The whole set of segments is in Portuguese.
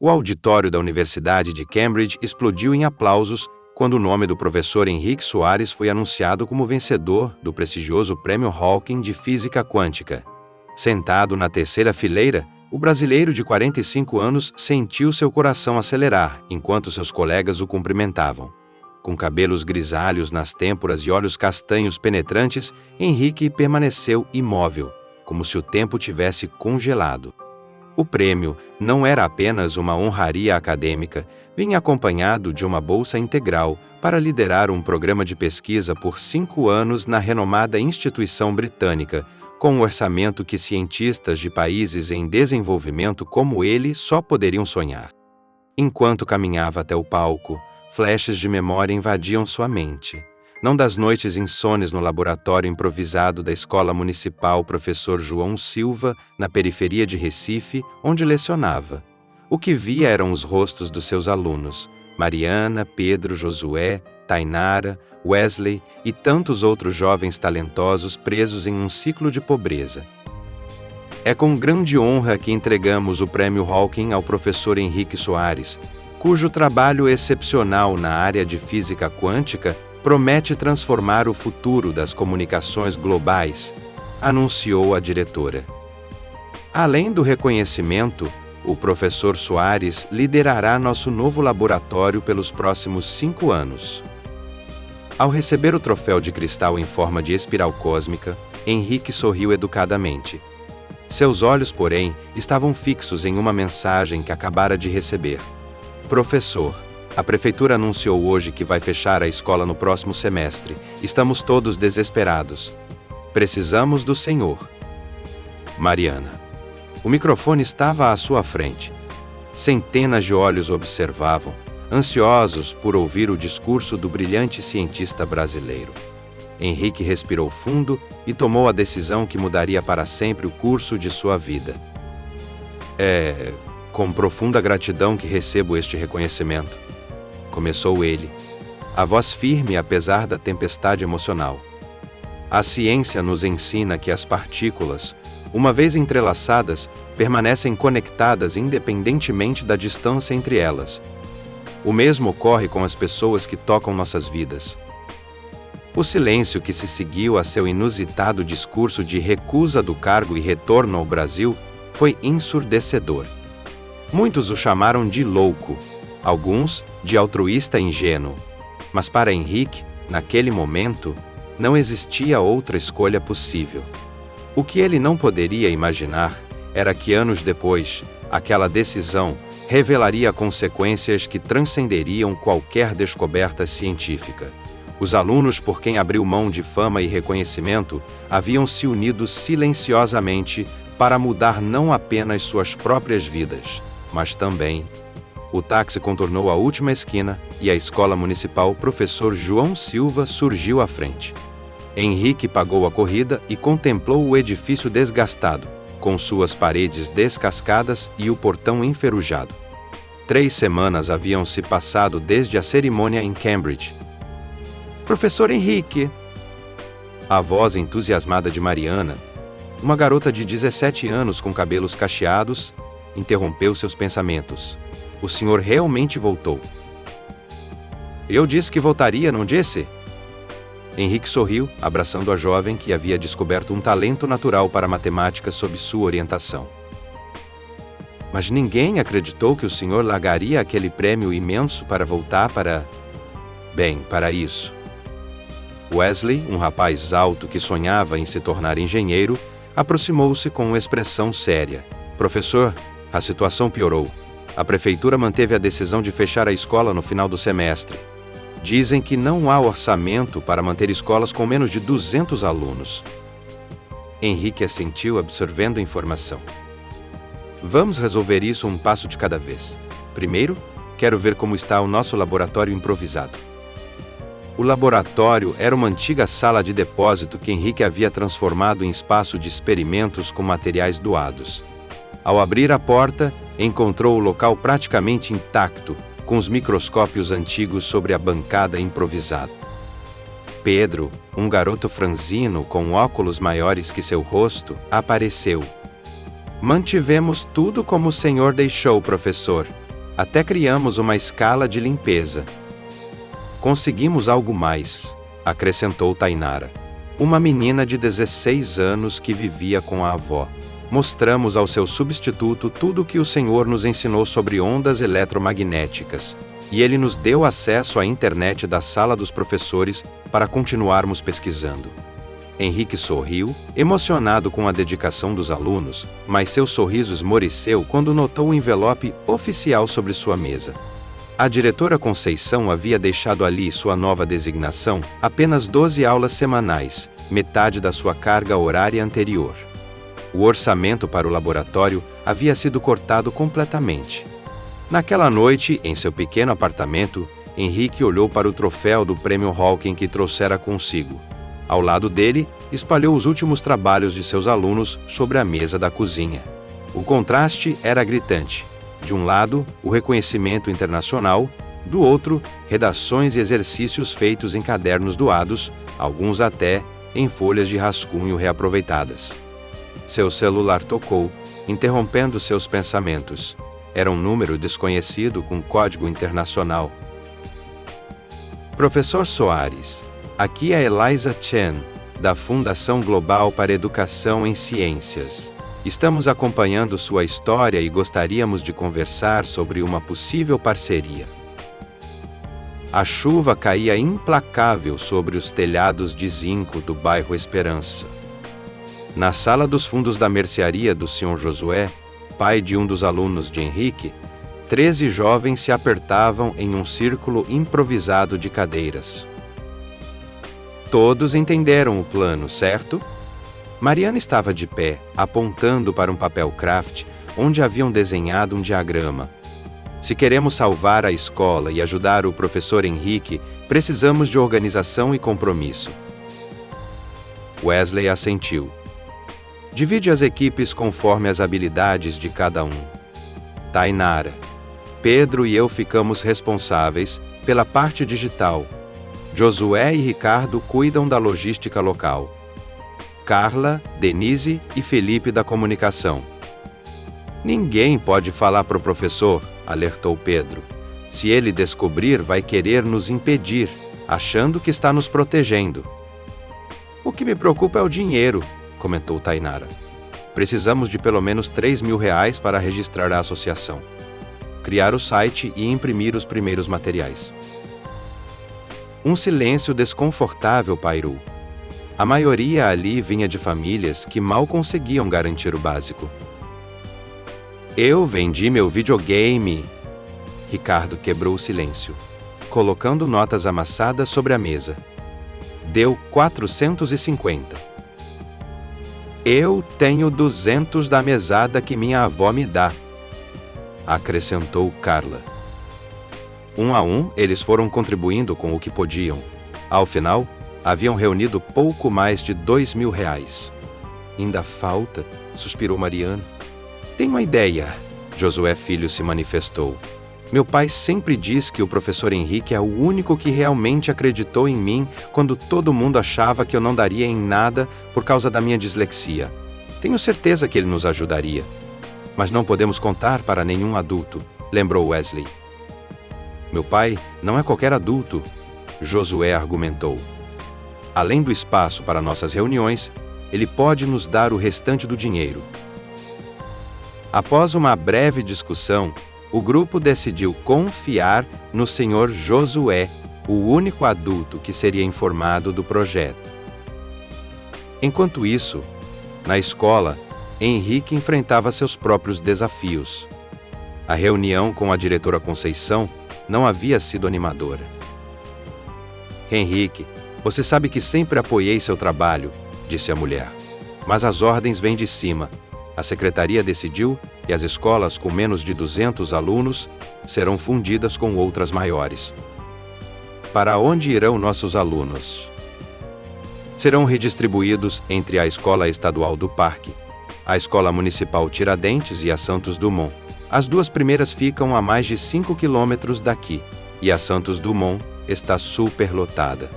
O auditório da Universidade de Cambridge explodiu em aplausos quando o nome do professor Henrique Soares foi anunciado como vencedor do prestigioso Prêmio Hawking de Física Quântica. Sentado na terceira fileira, o brasileiro de 45 anos sentiu seu coração acelerar enquanto seus colegas o cumprimentavam. Com cabelos grisalhos nas têmporas e olhos castanhos penetrantes, Henrique permaneceu imóvel, como se o tempo tivesse congelado. O prêmio não era apenas uma honraria acadêmica, vinha acompanhado de uma bolsa integral para liderar um programa de pesquisa por 5 anos na renomada instituição britânica, com um orçamento que cientistas de países em desenvolvimento como ele só poderiam sonhar. Enquanto caminhava até o palco, flashes de memória invadiam sua mente. Não das noites insones no laboratório improvisado da Escola Municipal Professor João Silva, na periferia de Recife, onde lecionava. O que via eram os rostos dos seus alunos, Mariana, Pedro, Josué, Tainara, Wesley e tantos outros jovens talentosos presos em um ciclo de pobreza. É com grande honra que entregamos o Prêmio Hawking ao professor Henrique Soares, cujo trabalho excepcional na área de física quântica promete transformar o futuro das comunicações globais, anunciou a diretora. Além do reconhecimento, o professor Soares liderará nosso novo laboratório pelos próximos 5 anos. Ao receber o troféu de cristal em forma de espiral cósmica, Henrique sorriu educadamente. Seus olhos, porém, estavam fixos em uma mensagem que acabara de receber. Professor, a prefeitura anunciou hoje que vai fechar a escola no próximo semestre. Estamos todos desesperados. Precisamos do senhor. Mariana. O microfone estava à sua frente. Centenas de olhos observavam, ansiosos por ouvir o discurso do brilhante cientista brasileiro. Henrique respirou fundo e tomou a decisão que mudaria para sempre o curso de sua vida. É com profunda gratidão que recebo este reconhecimento. Começou ele, a voz firme apesar da tempestade emocional. A ciência nos ensina que as partículas, uma vez entrelaçadas, permanecem conectadas independentemente da distância entre elas. O mesmo ocorre com as pessoas que tocam nossas vidas. O silêncio que se seguiu a seu inusitado discurso de recusa do cargo e retorno ao Brasil foi ensurdecedor. Muitos o chamaram de louco, alguns de altruísta ingênuo, mas para Henrique, naquele momento, não existia outra escolha possível. O que ele não poderia imaginar era que anos depois, aquela decisão revelaria consequências que transcenderiam qualquer descoberta científica. Os alunos por quem abriu mão de fama e reconhecimento haviam se unido silenciosamente para mudar não apenas suas próprias vidas, mas também. O táxi contornou a última esquina e a Escola Municipal Professor João Silva surgiu à frente. Henrique pagou a corrida e contemplou o edifício desgastado, com suas paredes descascadas e o portão enferrujado. 3 semanas haviam se passado desde a cerimônia em Cambridge. Professor Henrique! A voz entusiasmada de Mariana, uma garota de 17 anos com cabelos cacheados, interrompeu seus pensamentos. O senhor realmente voltou. Eu disse que voltaria, não disse? Henrique sorriu, abraçando a jovem que havia descoberto um talento natural para a matemática sob sua orientação. Mas ninguém acreditou que o senhor largaria aquele prêmio imenso para voltar para isso. Wesley, um rapaz alto que sonhava em se tornar engenheiro, aproximou-se com uma expressão séria. Professor, a situação piorou. A prefeitura manteve a decisão de fechar a escola no final do semestre. Dizem que não há orçamento para manter escolas com menos de 200 alunos. Henrique assentiu, absorvendo a informação. Vamos resolver isso um passo de cada vez. Primeiro, quero ver como está o nosso laboratório improvisado. O laboratório era uma antiga sala de depósito que Henrique havia transformado em espaço de experimentos com materiais doados. Ao abrir a porta, encontrou o local praticamente intacto, com os microscópios antigos sobre a bancada improvisada. Pedro, um garoto franzino com óculos maiores que seu rosto, apareceu. Mantivemos tudo como o senhor deixou, professor. Até criamos uma escala de limpeza. Conseguimos algo mais, acrescentou Tainara. Uma menina de 16 anos que vivia com a avó. Mostramos ao seu substituto tudo o que o senhor nos ensinou sobre ondas eletromagnéticas, e ele nos deu acesso à internet da sala dos professores para continuarmos pesquisando. Henrique sorriu, emocionado com a dedicação dos alunos, mas seu sorriso esmoreceu quando notou o envelope oficial sobre sua mesa. A diretora Conceição havia deixado ali sua nova designação apenas 12 aulas semanais, metade da sua carga horária anterior. O orçamento para o laboratório havia sido cortado completamente. Naquela noite, em seu pequeno apartamento, Henrique olhou para o troféu do Prêmio Hawking que trouxera consigo. Ao lado dele, espalhou os últimos trabalhos de seus alunos sobre a mesa da cozinha. O contraste era gritante. De um lado, o reconhecimento internacional, do outro, redações e exercícios feitos em cadernos doados, alguns até em folhas de rascunho reaproveitadas. Seu celular tocou, interrompendo seus pensamentos. Era um número desconhecido com código internacional. Professor Soares, aqui é Eliza Chen, da Fundação Global para Educação em Ciências. Estamos acompanhando sua história e gostaríamos de conversar sobre uma possível parceria. A chuva caía implacável sobre os telhados de zinco do bairro Esperança. Na sala dos fundos da mercearia do Sr. Josué, pai de um dos alunos de Henrique, 13 jovens se apertavam em um círculo improvisado de cadeiras. Todos entenderam o plano, certo? Mariana estava de pé, apontando para um papel craft, onde haviam desenhado um diagrama. Se queremos salvar a escola e ajudar o professor Henrique, precisamos de organização e compromisso. Wesley assentiu. Divide as equipes conforme as habilidades de cada um. Tainara, Pedro e eu ficamos responsáveis pela parte digital. Josué e Ricardo cuidam da logística local. Carla, Denise e Felipe da comunicação. Ninguém pode falar para o professor, alertou Pedro. Se ele descobrir, vai querer nos impedir, achando que está nos protegendo. O que me preocupa é o dinheiro, comentou Tainara. Precisamos de pelo menos R$3.000 para registrar a associação, criar o site e imprimir os primeiros materiais. Um silêncio desconfortável pairou. A maioria ali vinha de famílias que mal conseguiam garantir o básico. Eu vendi meu videogame. Ricardo quebrou o silêncio, colocando notas amassadas sobre a mesa. Deu 450. Eu tenho 200 da mesada que minha avó me dá, acrescentou Carla. Um a um, eles foram contribuindo com o que podiam. Ao final, haviam reunido pouco mais de R$2.000. Ainda falta, suspirou Mariana. Tenho uma ideia, Josué Filho se manifestou. Meu pai sempre diz que o professor Henrique é o único que realmente acreditou em mim quando todo mundo achava que eu não daria em nada por causa da minha dislexia. Tenho certeza que ele nos ajudaria. Mas não podemos contar para nenhum adulto, lembrou Wesley. Meu pai não é qualquer adulto, Josué argumentou. Além do espaço para nossas reuniões, ele pode nos dar o restante do dinheiro. Após uma breve discussão, o grupo decidiu confiar no Sr. Josué, o único adulto que seria informado do projeto. Enquanto isso, na escola, Henrique enfrentava seus próprios desafios. A reunião com a diretora Conceição não havia sido animadora. Henrique, você sabe que sempre apoiei seu trabalho, disse a mulher. Mas as ordens vêm de cima. A secretaria decidiu que as escolas com menos de 200 alunos serão fundidas com outras maiores. Para onde irão nossos alunos? Serão redistribuídos entre a Escola Estadual do Parque, a Escola Municipal Tiradentes e a Santos Dumont. As duas primeiras ficam a mais de 5 quilômetros daqui, e a Santos Dumont está superlotada.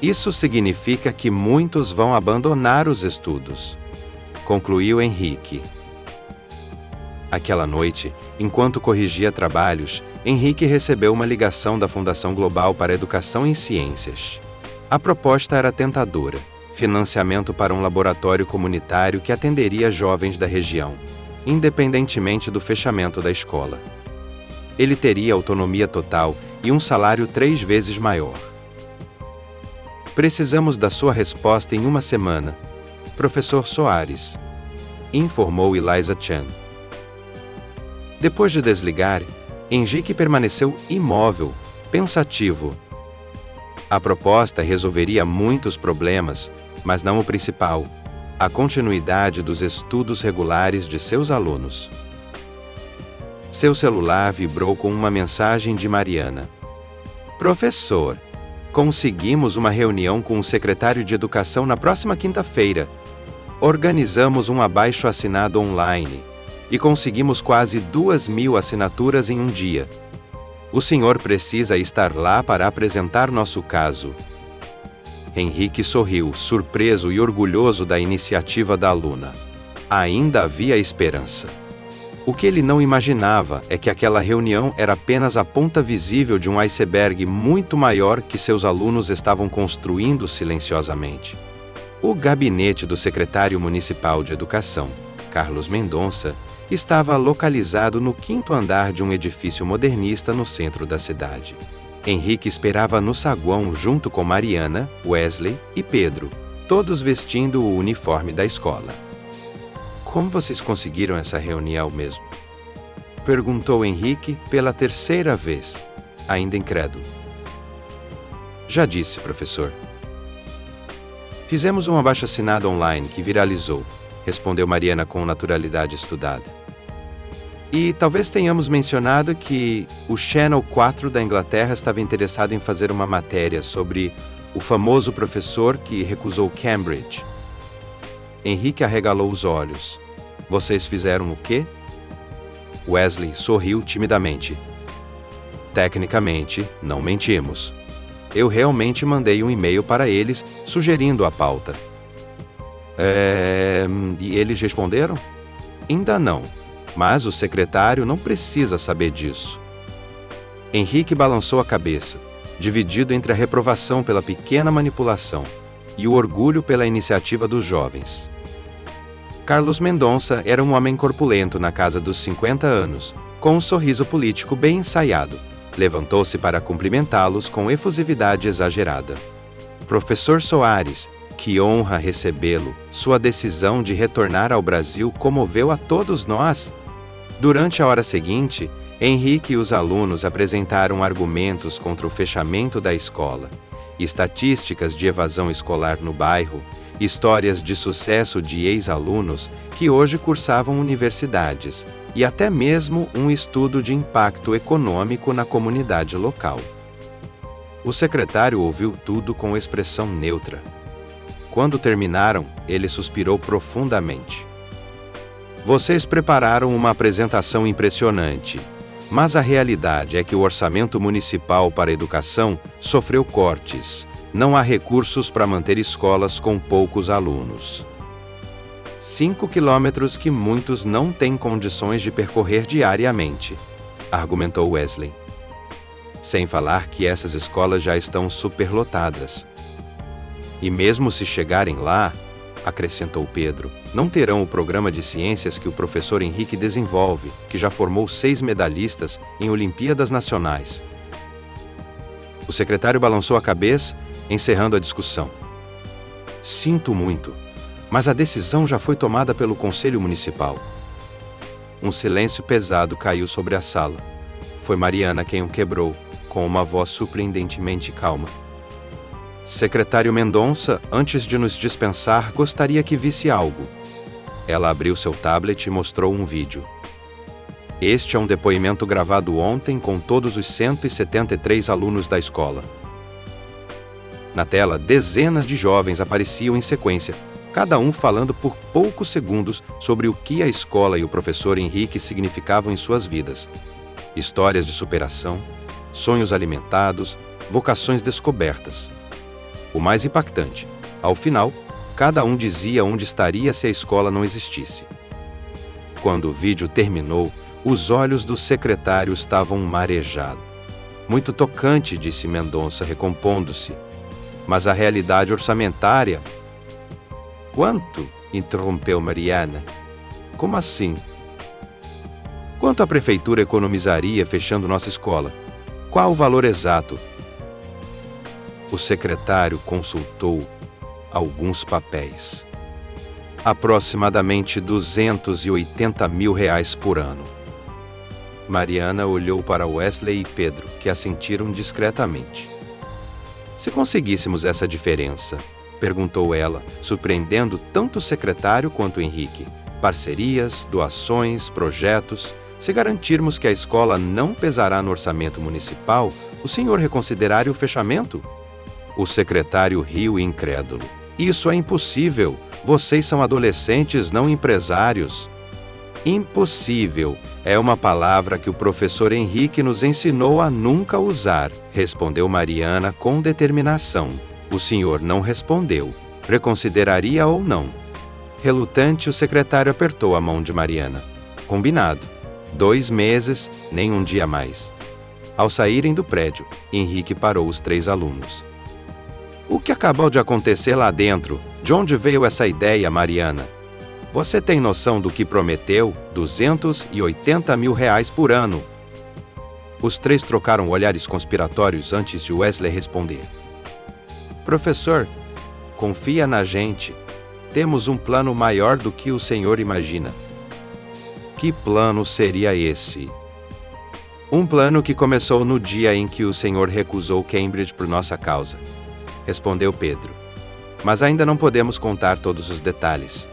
Isso significa que muitos vão abandonar os estudos, concluiu Henrique. Aquela noite, enquanto corrigia trabalhos, Henrique recebeu uma ligação da Fundação Global para a Educação em Ciências. A proposta era tentadora: financiamento para um laboratório comunitário que atenderia jovens da região, independentemente do fechamento da escola. Ele teria autonomia total e um salário 3 vezes maior. Precisamos da sua resposta em 1 semana, professor Soares, informou Eliza Chan. Depois de desligar, Henrique permaneceu imóvel, pensativo. A proposta resolveria muitos problemas, mas não o principal: a continuidade dos estudos regulares de seus alunos. Seu celular vibrou com uma mensagem de Mariana. Professor, conseguimos uma reunião com o secretário de Educação na próxima quinta-feira. Organizamos um abaixo-assinado online e conseguimos quase 2.000 assinaturas em um dia. O senhor precisa estar lá para apresentar nosso caso. Henrique sorriu, surpreso e orgulhoso da iniciativa da aluna. Ainda havia esperança. O que ele não imaginava é que aquela reunião era apenas a ponta visível de um iceberg muito maior que seus alunos estavam construindo silenciosamente. O gabinete do secretário municipal de Educação, Carlos Mendonça, estava localizado no 5º andar de um edifício modernista no centro da cidade. Henrique esperava no saguão junto com Mariana, Wesley e Pedro, todos vestindo o uniforme da escola. Como vocês conseguiram essa reunião mesmo? Perguntou Henrique pela 3ª vez, ainda incrédulo. Já disse, professor. Fizemos um abaixo-assinado online que viralizou, respondeu Mariana com naturalidade estudada. E talvez tenhamos mencionado que o Channel 4 da Inglaterra estava interessado em fazer uma matéria sobre o famoso professor que recusou Cambridge. Henrique arregalou os olhos. Vocês fizeram o quê? Wesley sorriu timidamente. Tecnicamente, não mentimos. Eu realmente mandei um e-mail para eles sugerindo a pauta. E eles responderam? Ainda não, mas o secretário não precisa saber disso. Henrique balançou a cabeça, dividido entre a reprovação pela pequena manipulação e o orgulho pela iniciativa dos jovens. Carlos Mendonça era um homem corpulento na casa dos 50 anos, com um sorriso político bem ensaiado. Levantou-se para cumprimentá-los com efusividade exagerada. Professor Soares, que honra recebê-lo. Sua decisão de retornar ao Brasil comoveu a todos nós. Durante a hora seguinte, Henrique e os alunos apresentaram argumentos contra o fechamento da escola, estatísticas de evasão escolar no bairro, histórias de sucesso de ex-alunos que hoje cursavam universidades e até mesmo um estudo de impacto econômico na comunidade local. O secretário ouviu tudo com expressão neutra. Quando terminaram, ele suspirou profundamente. Vocês prepararam uma apresentação impressionante, mas a realidade é que o orçamento municipal para a educação sofreu cortes. Não há recursos para manter escolas com poucos alunos. 5 quilômetros que muitos não têm condições de percorrer diariamente, argumentou Wesley. Sem falar que essas escolas já estão superlotadas. E mesmo se chegarem lá, acrescentou Pedro, não terão o programa de ciências que o professor Henrique desenvolve, que já formou 6 medalhistas em Olimpíadas Nacionais. O secretário balançou a cabeça, encerrando a discussão. Sinto muito, mas a decisão já foi tomada pelo Conselho Municipal. Um silêncio pesado caiu sobre a sala. Foi Mariana quem o quebrou, com uma voz surpreendentemente calma. Secretário Mendonça, antes de nos dispensar, gostaria que visse algo. Ela abriu seu tablet e mostrou um vídeo. Este é um depoimento gravado ontem com todos os 173 alunos da escola. Na tela, dezenas de jovens apareciam em sequência, cada um falando por poucos segundos sobre o que a escola e o professor Henrique significavam em suas vidas. Histórias de superação, sonhos alimentados, vocações descobertas. O mais impactante, ao final, cada um dizia onde estaria se a escola não existisse. Quando o vídeo terminou, os olhos do secretário estavam marejados. Muito tocante, disse Mendonça, recompondo-se. Mas a realidade orçamentária... Quanto? Interrompeu Mariana. Como assim? Quanto a prefeitura economizaria fechando nossa escola? Qual o valor exato? O secretário consultou alguns papéis. Aproximadamente R$280 mil por ano. Mariana olhou para Wesley e Pedro, que assentiram discretamente. Se conseguíssemos essa diferença, perguntou ela, surpreendendo tanto o secretário quanto o Henrique. Parcerias, doações, projetos. Se garantirmos que a escola não pesará no orçamento municipal, o senhor reconsideraria o fechamento? O secretário riu incrédulo. Isso é impossível. Vocês são adolescentes, não empresários. Impossível é uma palavra que o professor Henrique nos ensinou a nunca usar, respondeu Mariana com determinação. O senhor não respondeu. Reconsideraria ou não? Relutante, o secretário apertou a mão de Mariana. Combinado. 2 meses, nem um dia mais. Ao saírem do prédio, Henrique parou os 3 alunos. O que acabou de acontecer lá dentro? De onde veio essa ideia, Mariana? Você tem noção do que prometeu? R$280 mil por ano. Os 3 trocaram olhares conspiratórios antes de Wesley responder. Professor, confia na gente. Temos um plano maior do que o senhor imagina. Que plano seria esse? Um plano que começou no dia em que o senhor recusou Cambridge por nossa causa, respondeu Pedro. Mas ainda não podemos contar todos os detalhes.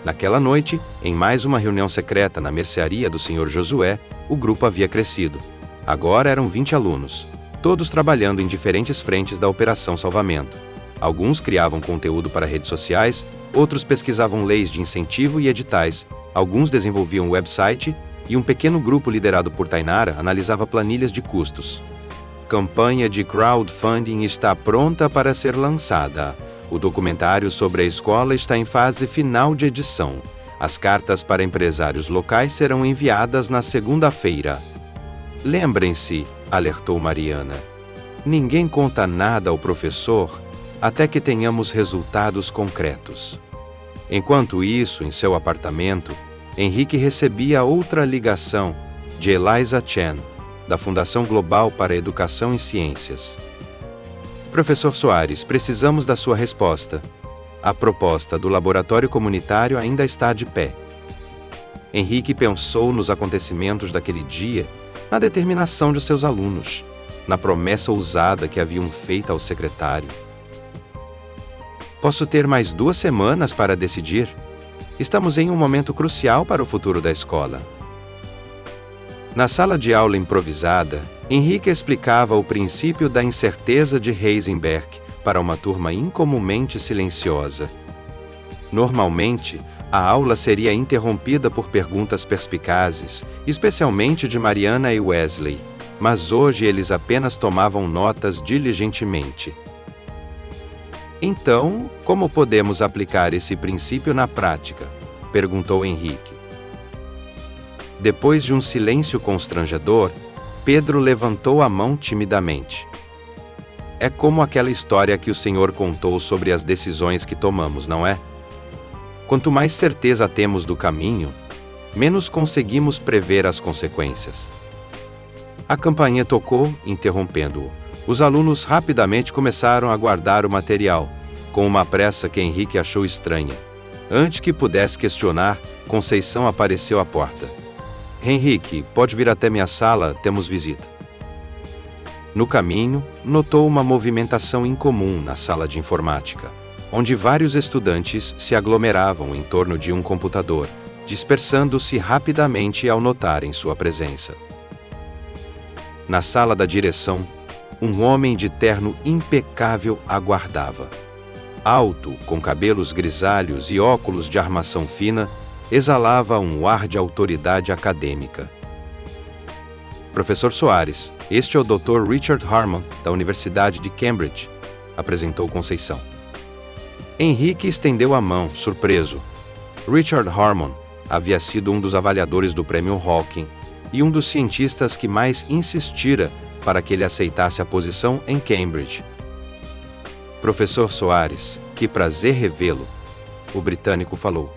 Naquela noite, em mais uma reunião secreta na mercearia do Sr. Josué, o grupo havia crescido. Agora eram 20 alunos, todos trabalhando em diferentes frentes da Operação Salvamento. Alguns criavam conteúdo para redes sociais, outros pesquisavam leis de incentivo e editais, alguns desenvolviam um website e um pequeno grupo liderado por Tainara analisava planilhas de custos. Campanha de crowdfunding está pronta para ser lançada. O documentário sobre a escola está em fase final de edição. As cartas para empresários locais serão enviadas na segunda-feira. Lembrem-se, alertou Mariana, ninguém conta nada ao professor até que tenhamos resultados concretos. Enquanto isso, em seu apartamento, Henrique recebia outra ligação de Eliza Chen, da Fundação Global para a Educação e Ciências. Professor Soares, precisamos da sua resposta. A proposta do laboratório comunitário ainda está de pé. Henrique pensou nos acontecimentos daquele dia, na determinação de seus alunos, na promessa ousada que haviam feito ao secretário. Posso ter mais 2 semanas para decidir? Estamos em um momento crucial para o futuro da escola. Na sala de aula improvisada, Henrique explicava o princípio da incerteza de Heisenberg para uma turma incomumente silenciosa. Normalmente, a aula seria interrompida por perguntas perspicazes, especialmente de Mariana e Wesley, mas hoje eles apenas tomavam notas diligentemente. Então, como podemos aplicar esse princípio na prática? Perguntou Henrique. Depois de um silêncio constrangedor, Pedro levantou a mão timidamente. É como aquela história que o senhor contou sobre as decisões que tomamos, não é? Quanto mais certeza temos do caminho, menos conseguimos prever as consequências. A campainha tocou, interrompendo-o. Os alunos rapidamente começaram a guardar o material, com uma pressa que Henrique achou estranha. Antes que pudesse questionar, Conceição apareceu à porta. Henrique, pode vir até minha sala, temos visita. No caminho, notou uma movimentação incomum na sala de informática, onde vários estudantes se aglomeravam em torno de um computador, dispersando-se rapidamente ao notarem sua presença. Na sala da direção, um homem de terno impecável aguardava. Alto, com cabelos grisalhos e óculos de armação fina, exalava um ar de autoridade acadêmica. Professor Soares, este é o Dr. Richard Harmon, da Universidade de Cambridge, apresentou Conceição. Henrique estendeu a mão, surpreso. Richard Harmon, havia sido um dos avaliadores do Prêmio Hawking e um dos cientistas que mais insistira para que ele aceitasse a posição em Cambridge. Professor Soares, que prazer revê-lo, o britânico falou.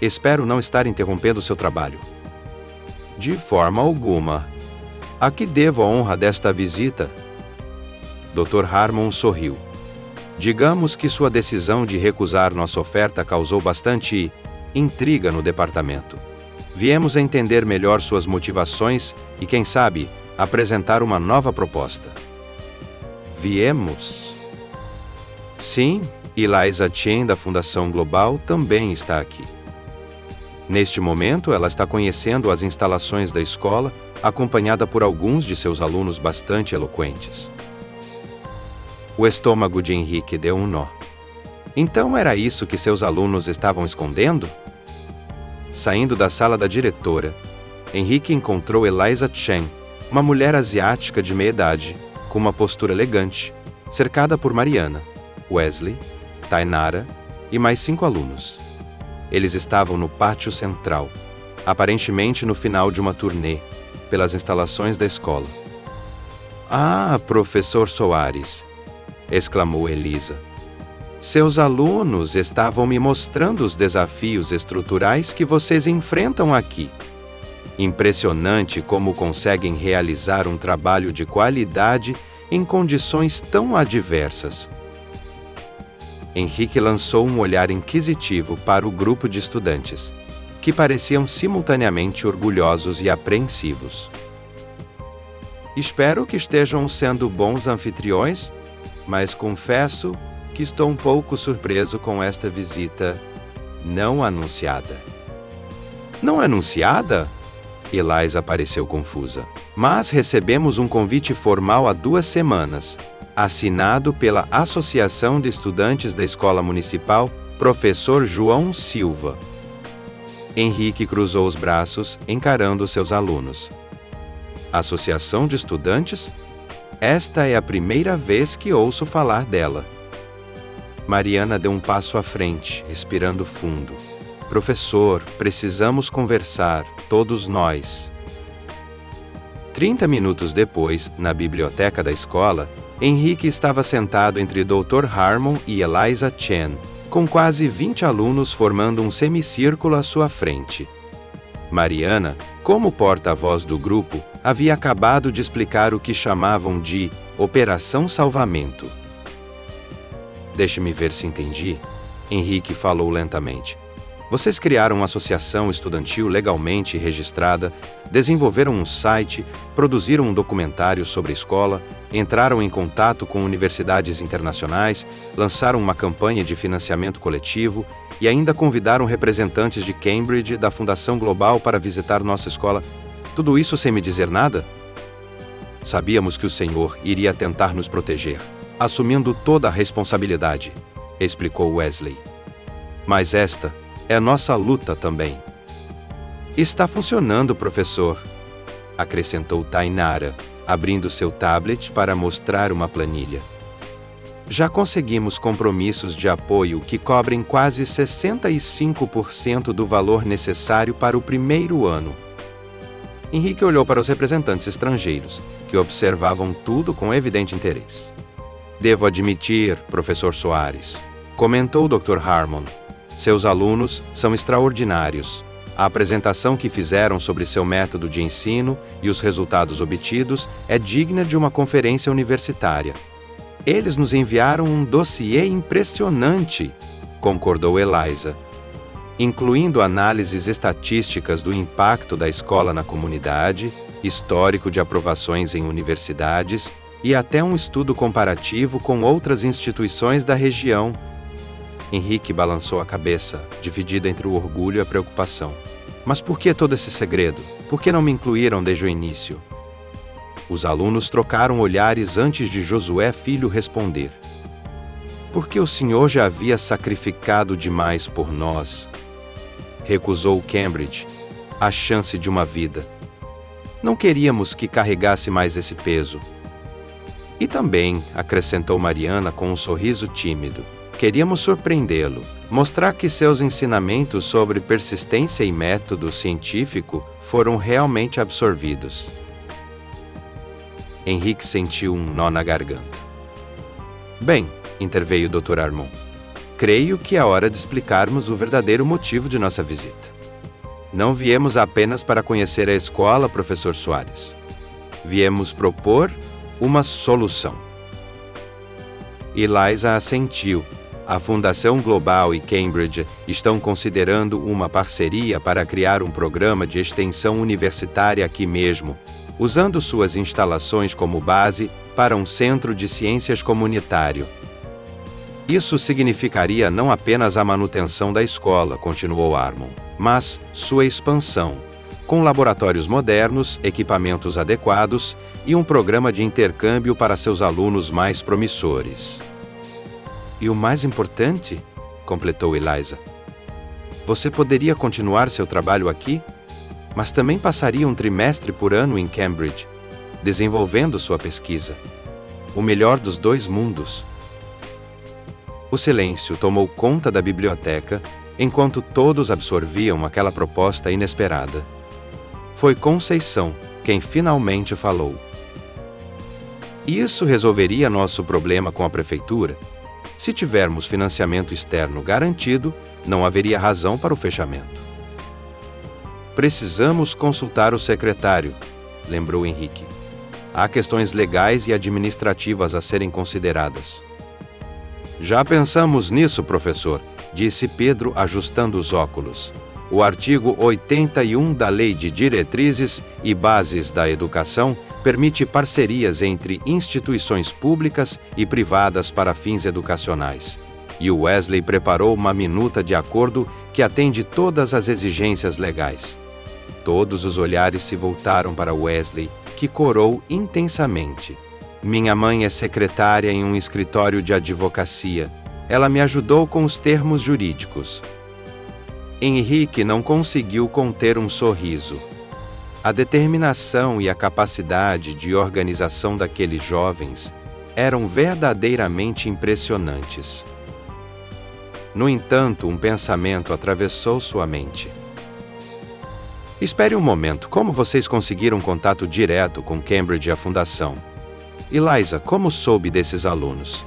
Espero não estar interrompendo seu trabalho. De forma alguma. A que devo a honra desta visita? Dr. Harmon sorriu. Digamos que sua decisão de recusar nossa oferta causou bastante intriga no departamento. Viemos entender melhor suas motivações e, quem sabe, apresentar uma nova proposta. Viemos? Sim, Eliza Chen, da Fundação Global, também está aqui. Neste momento, ela está conhecendo as instalações da escola, acompanhada por alguns de seus alunos bastante eloquentes. O estômago de Henrique deu um nó. Então era isso que seus alunos estavam escondendo? Saindo da sala da diretora, Henrique encontrou Eliza Chen, uma mulher asiática de meia-idade, com uma postura elegante, cercada por Mariana, Wesley, Tainara e mais 5 alunos. Eles estavam no pátio central, aparentemente no final de uma turnê, pelas instalações da escola. Ah, professor Soares! Exclamou Eliza. Seus alunos estavam me mostrando os desafios estruturais que vocês enfrentam aqui. Impressionante como conseguem realizar um trabalho de qualidade em condições tão adversas. Henrique lançou um olhar inquisitivo para o grupo de estudantes, que pareciam simultaneamente orgulhosos e apreensivos. Espero que estejam sendo bons anfitriões, mas confesso que estou um pouco surpreso com esta visita não anunciada. Não anunciada? Eliza pareceu confusa. Mas recebemos um convite formal há 2 semanas, assinado pela Associação de Estudantes da Escola Municipal, Professor João Silva. Henrique cruzou os braços, encarando seus alunos. Associação de Estudantes? Esta é a primeira vez que ouço falar dela. Mariana deu um passo à frente, respirando fundo. Professor, precisamos conversar, todos nós. 30 minutos depois, na biblioteca da escola, Henrique estava sentado entre Dr. Harmon e Eliza Chen, com quase 20 alunos formando um semicírculo à sua frente. Mariana, como porta-voz do grupo, havia acabado de explicar o que chamavam de Operação Salvamento. Deixe-me ver se entendi. Henrique falou lentamente. Vocês criaram uma associação estudantil legalmente registrada, desenvolveram um site, produziram um documentário sobre a escola, entraram em contato com universidades internacionais, lançaram uma campanha de financiamento coletivo e ainda convidaram representantes de Cambridge da Fundação Global para visitar nossa escola. Tudo isso sem me dizer nada? Sabíamos que o Senhor iria tentar nos proteger, assumindo toda a responsabilidade, explicou Wesley. Mas esta é nossa luta também. Está funcionando, professor, acrescentou Tainara, abrindo seu tablet para mostrar uma planilha. Já conseguimos compromissos de apoio que cobrem quase 65% do valor necessário para o primeiro ano. Henrique olhou para os representantes estrangeiros, que observavam tudo com evidente interesse. Devo admitir, professor Soares, comentou Dr. Harmon, seus alunos são extraordinários. A apresentação que fizeram sobre seu método de ensino e os resultados obtidos é digna de uma conferência universitária. Eles nos enviaram um dossiê impressionante, concordou Eliza, incluindo análises estatísticas do impacto da escola na comunidade, histórico de aprovações em universidades e até um estudo comparativo com outras instituições da região. Henrique balançou a cabeça, dividida entre o orgulho e a preocupação. Mas por que todo esse segredo? Por que não me incluíram desde o início? Os alunos trocaram olhares antes de Josué Filho responder. Porque o Senhor já havia sacrificado demais por nós. Recusou Cambridge, a chance de uma vida. Não queríamos que carregasse mais esse peso. E também, acrescentou Mariana com um sorriso tímido, Queríamos surpreendê-lo, mostrar que seus ensinamentos sobre persistência e método científico foram realmente absorvidos. Henrique sentiu um nó na garganta. Bem, interveio o Dr. Armon. Creio que é hora de explicarmos o verdadeiro motivo de nossa visita. Não viemos apenas para conhecer a escola, professor Soares. Viemos propor uma solução. Eliza assentiu. A Fundação Global e Cambridge estão considerando uma parceria para criar um programa de extensão universitária aqui mesmo, usando suas instalações como base para um centro de ciências comunitário. Isso significaria não apenas a manutenção da escola, continuou Armon, mas sua expansão, com laboratórios modernos, equipamentos adequados e um programa de intercâmbio para seus alunos mais promissores. E o mais importante, completou Eliza, você poderia continuar seu trabalho aqui, mas também passaria um trimestre por ano em Cambridge, desenvolvendo sua pesquisa. O melhor dos dois mundos. O silêncio tomou conta da biblioteca enquanto todos absorviam aquela proposta inesperada. Foi Conceição quem finalmente falou. Isso resolveria nosso problema com a prefeitura? Se tivermos financiamento externo garantido, não haveria razão para o fechamento. Precisamos consultar o secretário, lembrou Henrique. Há questões legais e administrativas a serem consideradas. Já pensamos nisso, professor, disse Pedro ajustando os óculos. O artigo 81 da Lei de Diretrizes e Bases da Educação permite parcerias entre instituições públicas e privadas para fins educacionais. E o Wesley preparou uma minuta de acordo que atende todas as exigências legais. Todos os olhares se voltaram para Wesley, que corou intensamente. Minha mãe é secretária em um escritório de advocacia. Ela me ajudou com os termos jurídicos. Henrique não conseguiu conter um sorriso. A determinação e a capacidade de organização daqueles jovens eram verdadeiramente impressionantes. No entanto, um pensamento atravessou sua mente. Espere um momento, como vocês conseguiram contato direto com Cambridge e a Fundação? Eliza, como soube desses alunos?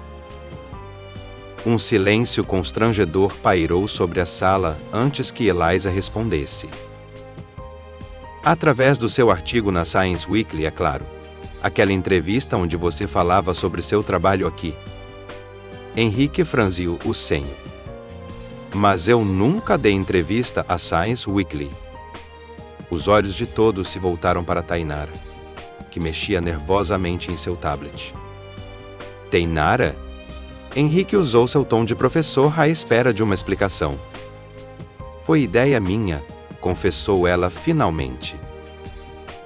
Um silêncio constrangedor pairou sobre a sala antes que Eliza respondesse. Através do seu artigo na Science Weekly, é claro. Aquela entrevista onde você falava sobre seu trabalho aqui. Henrique franziu o senho. Mas eu nunca dei entrevista à Science Weekly. Os olhos de todos se voltaram para Tainara, que mexia nervosamente em seu tablet. Tainara? Henrique usou seu tom de professor à espera de uma explicação. Foi ideia minha, confessou ela finalmente.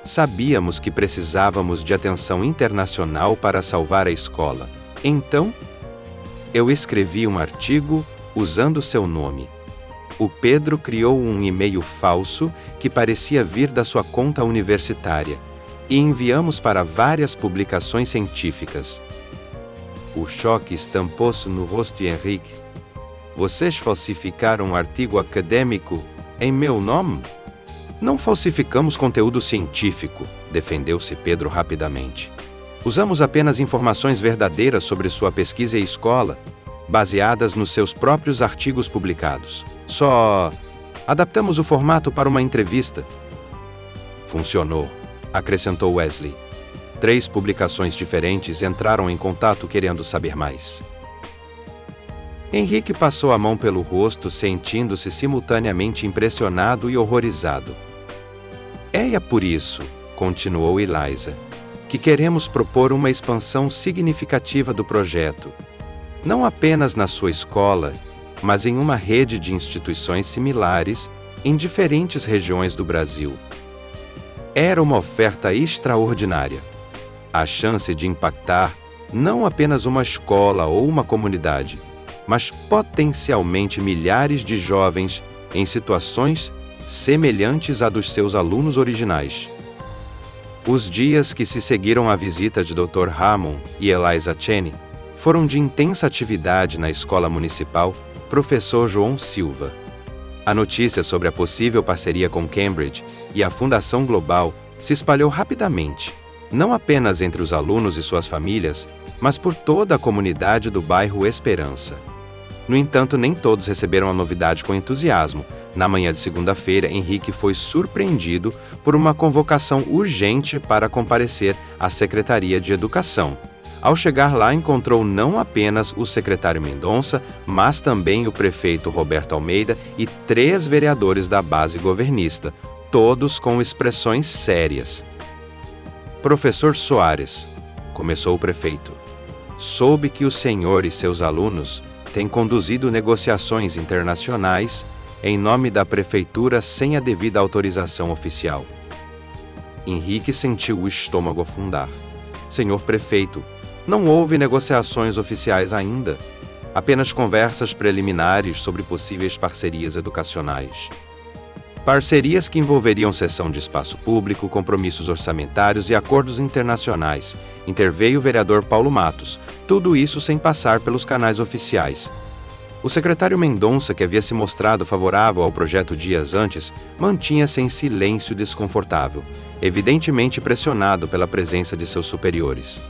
Sabíamos que precisávamos de atenção internacional para salvar a escola. Então, eu escrevi um artigo usando seu nome. O Pedro criou um e-mail falso que parecia vir da sua conta universitária e enviamos para várias publicações científicas. O choque estampou-se no rosto de Henrique. Vocês falsificaram um artigo acadêmico em meu nome? Não falsificamos conteúdo científico, defendeu-se Pedro rapidamente. Usamos apenas informações verdadeiras sobre sua pesquisa e escola, baseadas nos seus próprios artigos publicados. Só adaptamos o formato para uma entrevista. Funcionou, acrescentou Wesley. 3 publicações diferentes entraram em contato querendo saber mais. Henrique passou a mão pelo rosto, sentindo-se simultaneamente impressionado e horrorizado. É por isso, continuou Eliza, que queremos propor uma expansão significativa do projeto, não apenas na sua escola, mas em uma rede de instituições similares em diferentes regiões do Brasil. Era uma oferta extraordinária. A chance de impactar não apenas uma escola ou uma comunidade, mas potencialmente milhares de jovens em situações semelhantes à dos seus alunos originais. Os dias que se seguiram à visita de Dr. Hammond e Eliza Cheney foram de intensa atividade na escola municipal Professor João Silva. A notícia sobre a possível parceria com Cambridge e a Fundação Global se espalhou rapidamente, não apenas entre os alunos e suas famílias, mas por toda a comunidade do bairro Esperança. No entanto, nem todos receberam a novidade com entusiasmo. Na manhã de segunda-feira, Henrique foi surpreendido por uma convocação urgente para comparecer à Secretaria de Educação. Ao chegar lá, encontrou não apenas o secretário Mendonça, mas também o prefeito Roberto Almeida e 3 vereadores da base governista, todos com expressões sérias. Professor Soares, começou o prefeito, soube que o senhor e seus alunos têm conduzido negociações internacionais em nome da prefeitura sem a devida autorização oficial. Henrique sentiu o estômago afundar. Senhor prefeito, não houve negociações oficiais ainda, apenas conversas preliminares sobre possíveis parcerias educacionais. Parcerias que envolveriam cessão de espaço público, compromissos orçamentários e acordos internacionais. Interveio o vereador Paulo Matos, tudo isso sem passar pelos canais oficiais. O secretário Mendonça, que havia se mostrado favorável ao projeto dias antes, mantinha-se em silêncio desconfortável, evidentemente pressionado pela presença de seus superiores.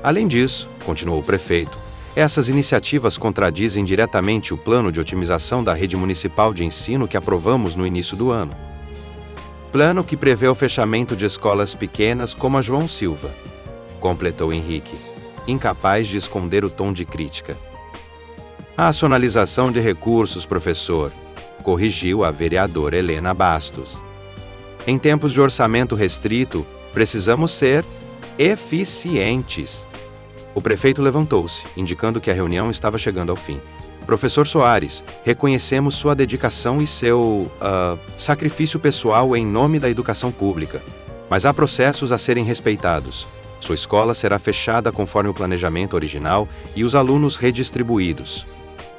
Além disso, continuou o prefeito, essas iniciativas contradizem diretamente o plano de otimização da rede municipal de ensino que aprovamos no início do ano. Plano que prevê o fechamento de escolas pequenas como a João Silva, completou Henrique, incapaz de esconder o tom de crítica. A racionalização de recursos, professor, corrigiu a vereadora Helena Bastos. Em tempos de orçamento restrito, precisamos ser eficientes. O prefeito levantou-se, indicando que a reunião estava chegando ao fim. Professor Soares, reconhecemos sua dedicação e seu sacrifício pessoal em nome da educação pública, mas há processos a serem respeitados. Sua escola será fechada conforme o planejamento original e os alunos redistribuídos.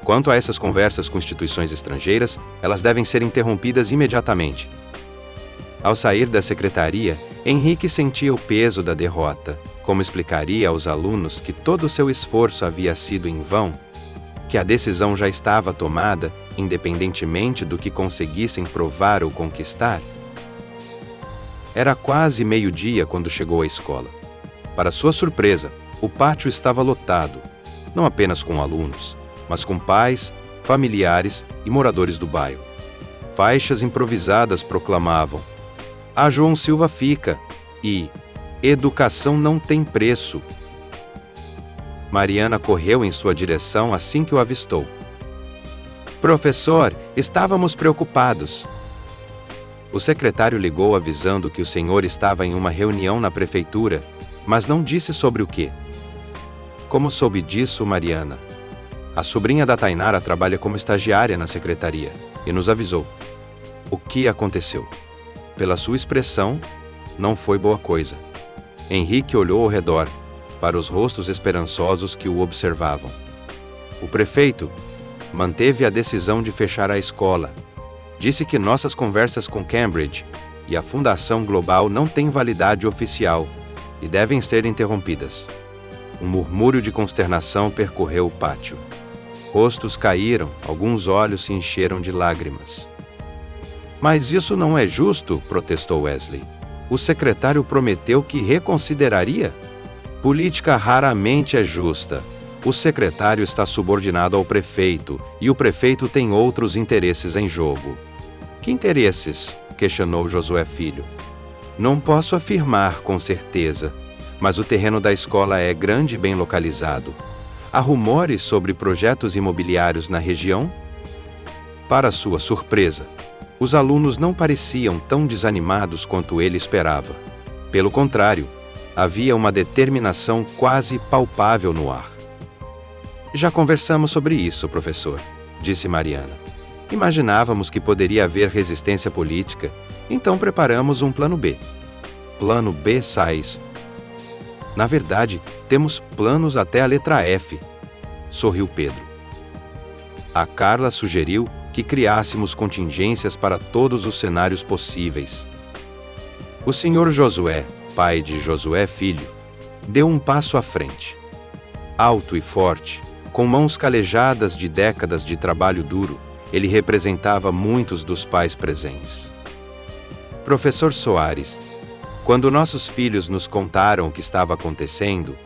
Quanto a essas conversas com instituições estrangeiras, elas devem ser interrompidas imediatamente. Ao sair da secretaria, Henrique sentia o peso da derrota. Como explicaria aos alunos que todo o seu esforço havia sido em vão? Que a decisão já estava tomada, independentemente do que conseguissem provar ou conquistar? Era quase meio-dia quando chegou à escola. Para sua surpresa, o pátio estava lotado, não apenas com alunos, mas com pais, familiares e moradores do bairro. Faixas improvisadas proclamavam: "A João Silva fica" e "Educação não tem preço". Mariana correu em sua direção assim que o avistou. "Professor, estávamos preocupados." O secretário ligou avisando que o senhor estava em uma reunião na prefeitura, mas não disse sobre o quê. Como soube disso, Mariana? A sobrinha da Tainara trabalha como estagiária na secretaria e nos avisou. O que aconteceu? Pela sua expressão, não foi boa coisa. Henrique olhou ao redor, para os rostos esperançosos que o observavam. O prefeito manteve a decisão de fechar a escola. Disse que nossas conversas com Cambridge e a Fundação Global não têm validade oficial e devem ser interrompidas. Um murmúrio de consternação percorreu o pátio. Rostos caíram, alguns olhos se encheram de lágrimas. "Mas isso não é justo", protestou Wesley. "O secretário prometeu que reconsideraria?" "Política raramente é justa. O secretário está subordinado ao prefeito e o prefeito tem outros interesses em jogo." "Que interesses?" questionou Josué Filho. "Não posso afirmar com certeza, mas o terreno da escola é grande e bem localizado. Há rumores sobre projetos imobiliários na região?" Para sua surpresa, os alunos não pareciam tão desanimados quanto ele esperava. Pelo contrário, havia uma determinação quase palpável no ar. "Já conversamos sobre isso, professor", disse Mariana. "Imaginávamos que poderia haver resistência política, então preparamos um plano B." "Plano B, Sais?" "Na verdade, temos planos até a letra F", sorriu Pedro. A Carla sugeriu que criássemos contingências para todos os cenários possíveis. O senhor Josué, pai de Josué Filho, deu um passo à frente. Alto e forte, com mãos calejadas de décadas de trabalho duro, ele representava muitos dos pais presentes. Professor Soares, quando nossos filhos nos contaram o que estava acontecendo,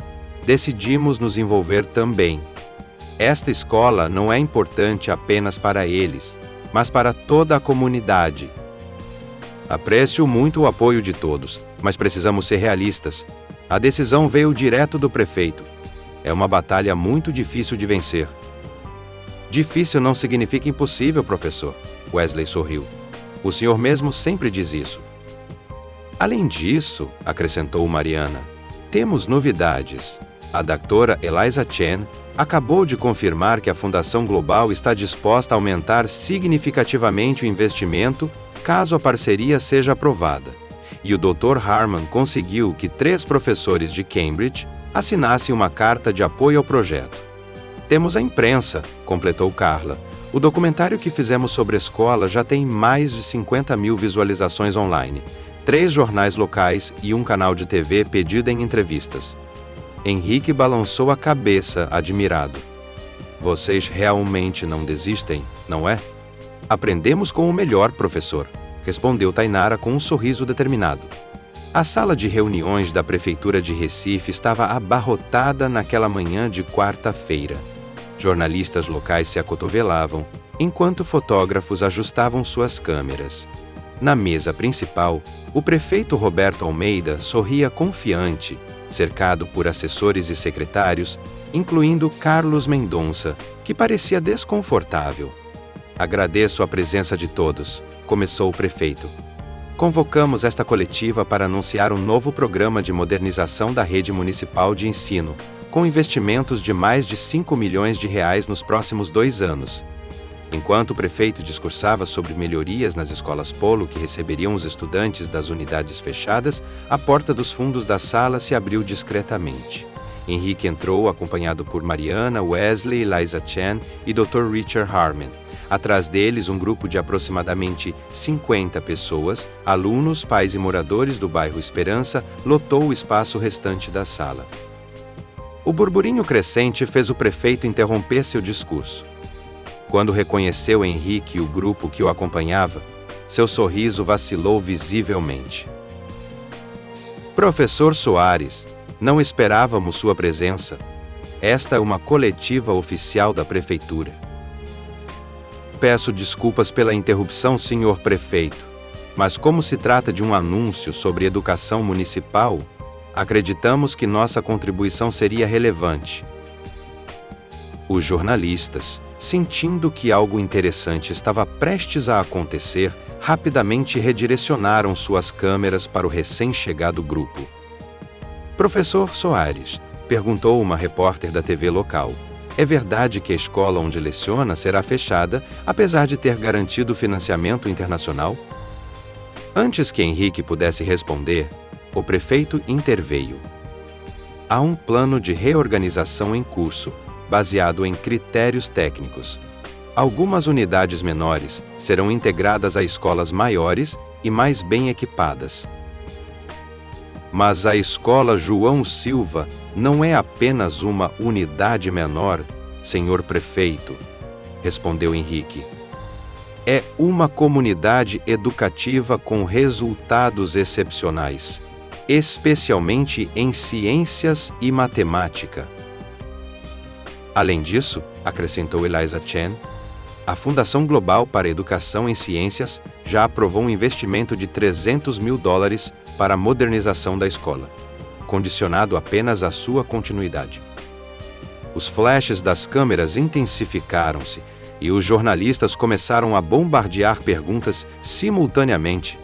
decidimos nos envolver também. Esta escola não é importante apenas para eles, mas para toda a comunidade. Aprecio muito o apoio de todos, mas precisamos ser realistas. A decisão veio direto do prefeito. É uma batalha muito difícil de vencer. Difícil não significa impossível, professor. Wesley sorriu. O senhor mesmo sempre diz isso. Além disso, acrescentou Mariana, temos novidades. A doutora Eliza Chen acabou de confirmar que a Fundação Global está disposta a aumentar significativamente o investimento caso a parceria seja aprovada. E o Dr. Harman conseguiu que 3 professores de Cambridge assinassem uma carta de apoio ao projeto. Temos a imprensa, completou Carla. O documentário que fizemos sobre a escola já tem mais de 50 mil visualizações online, 3 jornais locais e um canal de TV pedido em entrevistas. Henrique balançou a cabeça, admirado. Vocês realmente não desistem, não é? Aprendemos com o melhor, professor, respondeu Tainara com um sorriso determinado. A sala de reuniões da Prefeitura de Recife estava abarrotada naquela manhã de quarta-feira. Jornalistas locais se acotovelavam, enquanto fotógrafos ajustavam suas câmeras. Na mesa principal, o prefeito Roberto Almeida sorria confiante, cercado por assessores e secretários, incluindo Carlos Mendonça, que parecia desconfortável. Agradeço a presença de todos, começou o prefeito. Convocamos esta coletiva para anunciar um novo programa de modernização da rede municipal de ensino, com investimentos de mais de 5 milhões de reais nos próximos 2 anos. Enquanto o prefeito discursava sobre melhorias nas escolas polo que receberiam os estudantes das unidades fechadas, a porta dos fundos da sala se abriu discretamente. Henrique entrou acompanhado por Mariana, Wesley, Eliza Chen e Dr. Richard Harman. Atrás deles, um grupo de aproximadamente 50 pessoas, alunos, pais e moradores do bairro Esperança, lotou o espaço restante da sala. O burburinho crescente fez o prefeito interromper seu discurso. Quando reconheceu Henrique e o grupo que o acompanhava, seu sorriso vacilou visivelmente. Professor Soares, não esperávamos sua presença. Esta é uma coletiva oficial da Prefeitura. Peço desculpas pela interrupção, senhor prefeito, mas como se trata de um anúncio sobre educação municipal, acreditamos que nossa contribuição seria relevante. Os jornalistas, sentindo que algo interessante estava prestes a acontecer, rapidamente redirecionaram suas câmeras para o recém-chegado grupo. Professor Soares, perguntou uma repórter da TV local, é verdade que a escola onde leciona será fechada, apesar de ter garantido financiamento internacional? Antes que Henrique pudesse responder, o prefeito interveio. Há um plano de reorganização em curso, baseado em critérios técnicos. Algumas unidades menores serão integradas a escolas maiores e mais bem equipadas. Mas a escola João Silva não é apenas uma unidade menor, senhor prefeito, respondeu Henrique. É uma comunidade educativa com resultados excepcionais, especialmente em ciências e matemática. Além disso, acrescentou Eliza Chen, a Fundação Global para a Educação em Ciências já aprovou um investimento de $300 mil para a modernização da escola, condicionado apenas à sua continuidade. Os flashes das câmeras intensificaram-se e os jornalistas começaram a bombardear perguntas simultaneamente.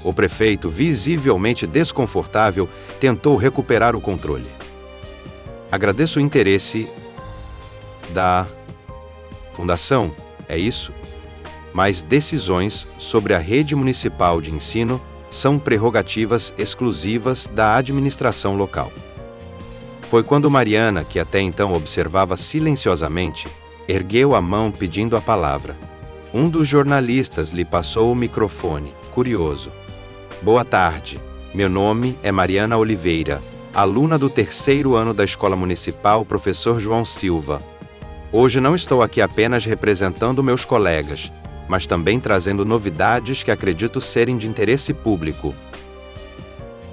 O prefeito, visivelmente desconfortável, tentou recuperar o controle. Agradeço o interesse da Fundação, é isso? Mas decisões sobre a rede municipal de ensino são prerrogativas exclusivas da administração local. Foi quando Mariana, que até então observava silenciosamente, ergueu a mão pedindo a palavra. Um dos jornalistas lhe passou o microfone, curioso. Boa tarde, meu nome é Mariana Oliveira, aluna do 3º ano da Escola Municipal Professor João Silva. Hoje não estou aqui apenas representando meus colegas, mas também trazendo novidades que acredito serem de interesse público.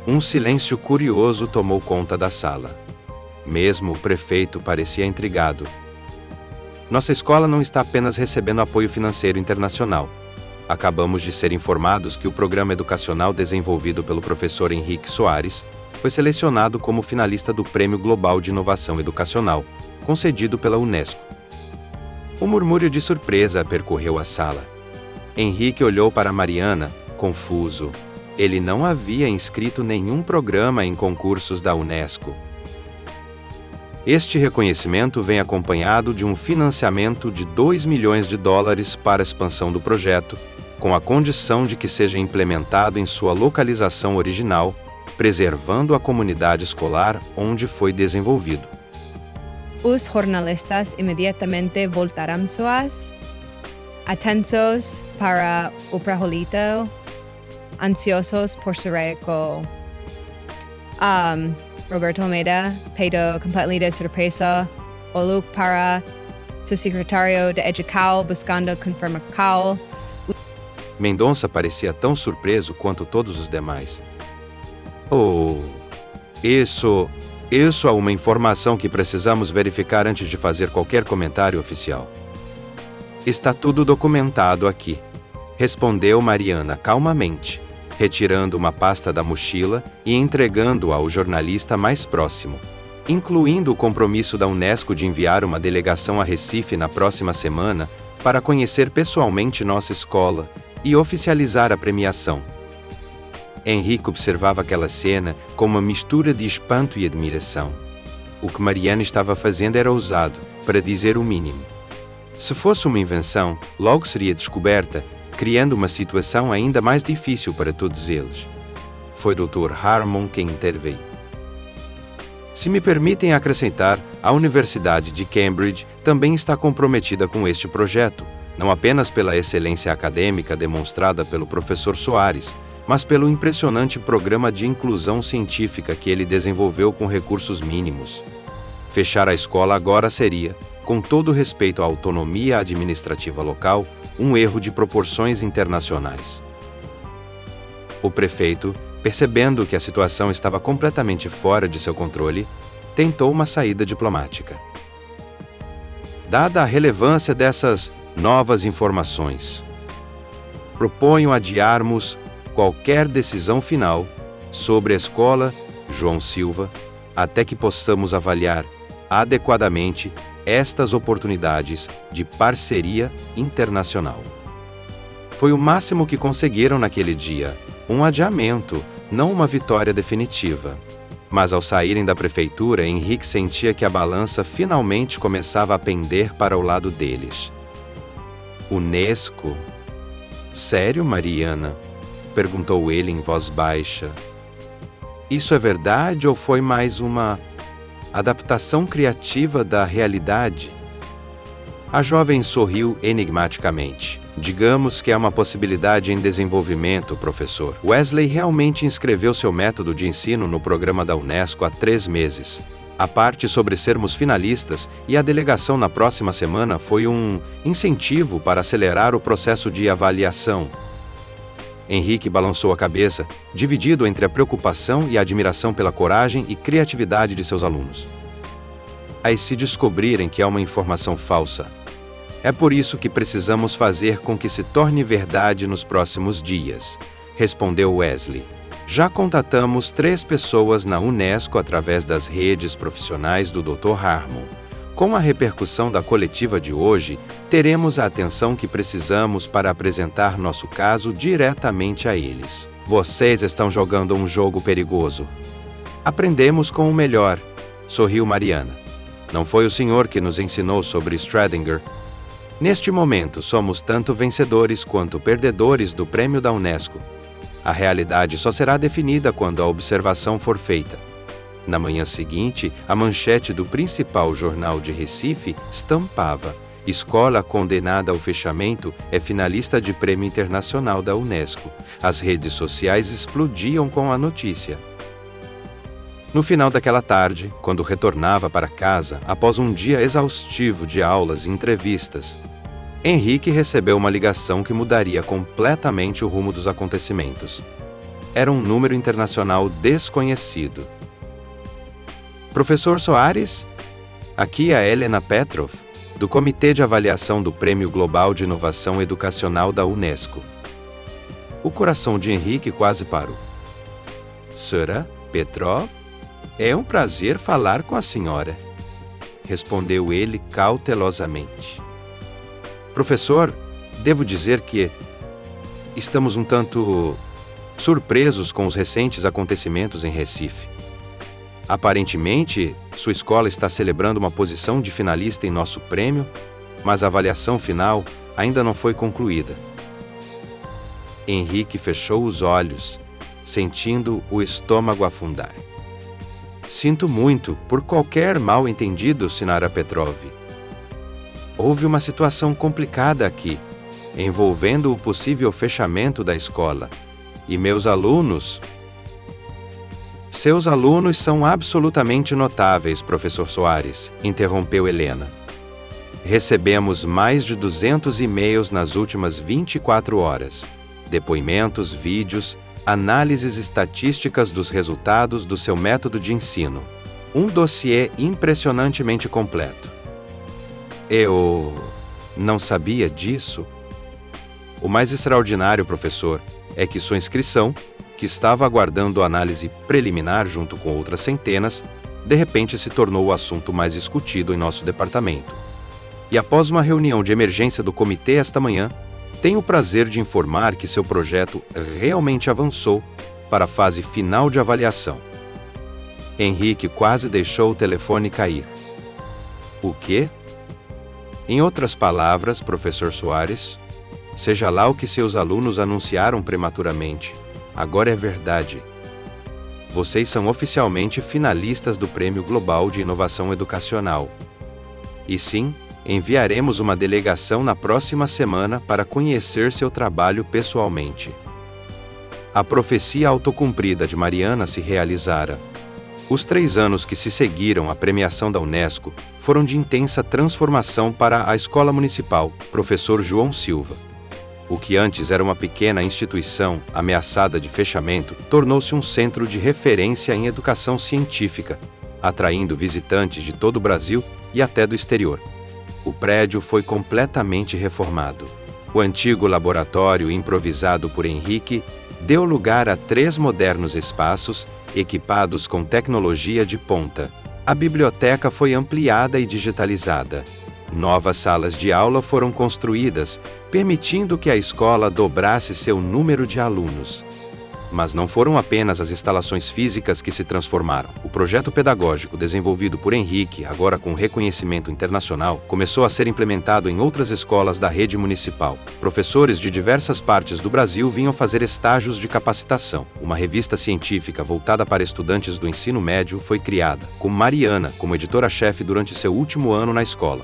Um silêncio curioso tomou conta da sala. Mesmo o prefeito parecia intrigado. Nossa escola não está apenas recebendo apoio financeiro internacional. Acabamos de ser informados que o programa educacional desenvolvido pelo professor Henrique Soares foi selecionado como finalista do Prêmio Global de Inovação Educacional, concedido pela Unesco. Um murmúrio de surpresa percorreu a sala. Henrique olhou para Mariana, confuso. Ele não havia inscrito nenhum programa em concursos da Unesco. Este reconhecimento vem acompanhado de um financiamento de $2 milhões para a expansão do projeto, com a condição de que seja implementado em sua localização original, preservando a comunidade escolar onde foi desenvolvido. Os jornalistas imediatamente voltaram suas atentos para o project, ansiosos por saber que Roberto Almeida pediu completamente surpresa olhou para seu secretário de Educação buscando confirmação. Mendonça parecia tão surpreso quanto todos os demais. Oh, isso é uma informação que precisamos verificar antes de fazer qualquer comentário oficial. Está tudo documentado aqui, respondeu Mariana calmamente, retirando uma pasta da mochila e entregando-a ao jornalista mais próximo, incluindo o compromisso da Unesco de enviar uma delegação a Recife na próxima semana para conhecer pessoalmente nossa escola e oficializar a premiação. Henrique observava aquela cena com uma mistura de espanto e admiração. O que Mariana estava fazendo era ousado, para dizer o mínimo. Se fosse uma invenção, logo seria descoberta, criando uma situação ainda mais difícil para todos eles. Foi Dr. Harmon quem interveio. Se me permitem acrescentar, a Universidade de Cambridge também está comprometida com este projeto, não apenas pela excelência acadêmica demonstrada pelo professor Soares, mas pelo impressionante programa de inclusão científica que ele desenvolveu com recursos mínimos. Fechar a escola agora seria, com todo respeito à autonomia administrativa local, um erro de proporções internacionais. O prefeito, percebendo que a situação estava completamente fora de seu controle, tentou uma saída diplomática. Dada a relevância dessas novas informações, proponho adiarmos qualquer decisão final sobre a escola João Silva até que possamos avaliar adequadamente estas oportunidades de parceria internacional. Foi o máximo que conseguiram naquele dia, um adiamento, não uma vitória definitiva. Mas ao saírem da prefeitura, Henrique sentia que a balança finalmente começava a pender para o lado deles. Unesco? Sério, Mariana? Perguntou ele em voz baixa. Isso é verdade ou foi mais uma adaptação criativa da realidade? A jovem sorriu enigmaticamente. Digamos que é uma possibilidade em desenvolvimento, professor. Wesley realmente inscreveu seu método de ensino no programa da Unesco há 3 meses. A parte sobre sermos finalistas e a delegação na próxima semana foi um incentivo para acelerar o processo de avaliação. Henrique balançou a cabeça, dividido entre a preocupação e a admiração pela coragem e criatividade de seus alunos. Aí se descobrirem que é uma informação falsa. É por isso que precisamos fazer com que se torne verdade nos próximos dias, respondeu Wesley. Já contatamos 3 pessoas na Unesco através das redes profissionais do Dr. Harmon. Com a repercussão da coletiva de hoje, teremos a atenção que precisamos para apresentar nosso caso diretamente a eles. Vocês estão jogando um jogo perigoso. Aprendemos com o melhor, sorriu Mariana. Não foi o senhor que nos ensinou sobre Stradinger. Neste momento, somos tanto vencedores quanto perdedores do prêmio da Unesco. A realidade só será definida quando a observação for feita. Na manhã seguinte, a manchete do principal jornal de Recife estampava: Escola condenada ao fechamento é finalista de prêmio internacional da Unesco. As redes sociais explodiam com a notícia. No final daquela tarde, quando retornava para casa após um dia exaustivo de aulas e entrevistas, Henrique recebeu uma ligação que mudaria completamente o rumo dos acontecimentos. Era um número internacional desconhecido. Professor Soares? Aqui é a Helena Petrov, do Comitê de Avaliação do Prêmio Global de Inovação Educacional da Unesco. O coração de Henrique quase parou. Sra. Petrov? É um prazer falar com a senhora, respondeu ele cautelosamente. Professor, devo dizer que estamos um tanto surpresos com os recentes acontecimentos em Recife. Aparentemente, sua escola está celebrando uma posição de finalista em nosso prêmio, mas a avaliação final ainda não foi concluída. Henrique fechou os olhos, sentindo o estômago afundar. Sinto muito por qualquer mal-entendido, Sinara Petrov. Houve uma situação complicada aqui, envolvendo o possível fechamento da escola. E meus alunos... Seus alunos são absolutamente notáveis, professor Soares, interrompeu Helena. Recebemos mais de 200 e-mails nas últimas 24 horas. Depoimentos, vídeos, análises estatísticas dos resultados do seu método de ensino. Um dossiê impressionantemente completo. Eu não sabia disso. O mais extraordinário, professor, é que sua inscrição, que estava aguardando análise preliminar junto com outras centenas, de repente se tornou o assunto mais discutido em nosso departamento. E após uma reunião de emergência do comitê esta manhã, tenho o prazer de informar que seu projeto realmente avançou para a fase final de avaliação. Henrique quase deixou o telefone cair. O quê? Em outras palavras, professor Soares, seja lá o que seus alunos anunciaram prematuramente, agora é verdade. Vocês são oficialmente finalistas do Prêmio Global de Inovação Educacional. E sim, enviaremos uma delegação na próxima semana para conhecer seu trabalho pessoalmente. A profecia autocumprida de Mariana se realizara. Os 3 anos que se seguiram à premiação da Unesco foram de intensa transformação para a Escola Municipal Professor João Silva. O que antes era uma pequena instituição ameaçada de fechamento, tornou-se um centro de referência em educação científica, atraindo visitantes de todo o Brasil e até do exterior. O prédio foi completamente reformado. O antigo laboratório improvisado por Henrique deu lugar a 3 modernos espaços equipados com tecnologia de ponta. A biblioteca foi ampliada e digitalizada. Novas salas de aula foram construídas, permitindo que a escola dobrasse seu número de alunos. Mas não foram apenas as instalações físicas que se transformaram. O projeto pedagógico desenvolvido por Henrique, agora com reconhecimento internacional, começou a ser implementado em outras escolas da rede municipal. Professores de diversas partes do Brasil vinham fazer estágios de capacitação. Uma revista científica voltada para estudantes do ensino médio foi criada, com Mariana como editora-chefe durante seu último ano na escola.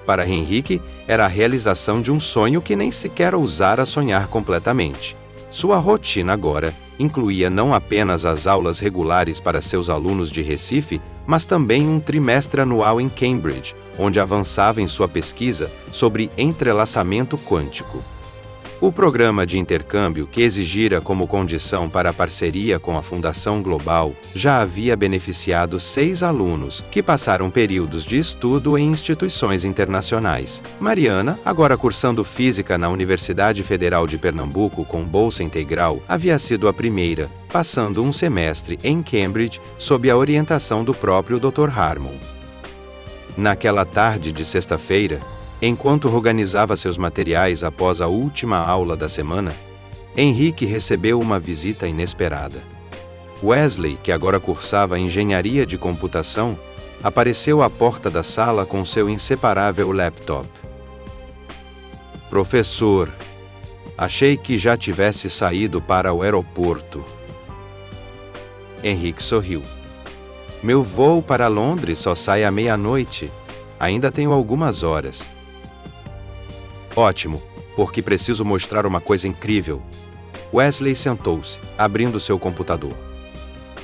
Para Henrique, era a realização de um sonho que nem sequer ousara sonhar completamente. Sua rotina agora incluía não apenas as aulas regulares para seus alunos de Recife, mas também um trimestre anual em Cambridge, onde avançava em sua pesquisa sobre entrelaçamento quântico. O programa de intercâmbio, que exigira como condição para a parceria com a Fundação Global, já havia beneficiado 6 alunos, que passaram períodos de estudo em instituições internacionais. Mariana, agora cursando Física na Universidade Federal de Pernambuco com bolsa integral, havia sido a primeira, passando um semestre em Cambridge sob a orientação do próprio Dr. Harmon. Naquela tarde de sexta-feira, enquanto organizava seus materiais após a última aula da semana, Henrique recebeu uma visita inesperada. Wesley, que agora cursava Engenharia de Computação, apareceu à porta da sala com seu inseparável laptop. Professor, achei que já tivesse saído para o aeroporto. Henrique sorriu. Meu voo para Londres só sai à meia-noite. Ainda tenho algumas horas. Ótimo, porque preciso mostrar uma coisa incrível. Wesley sentou-se, abrindo seu computador.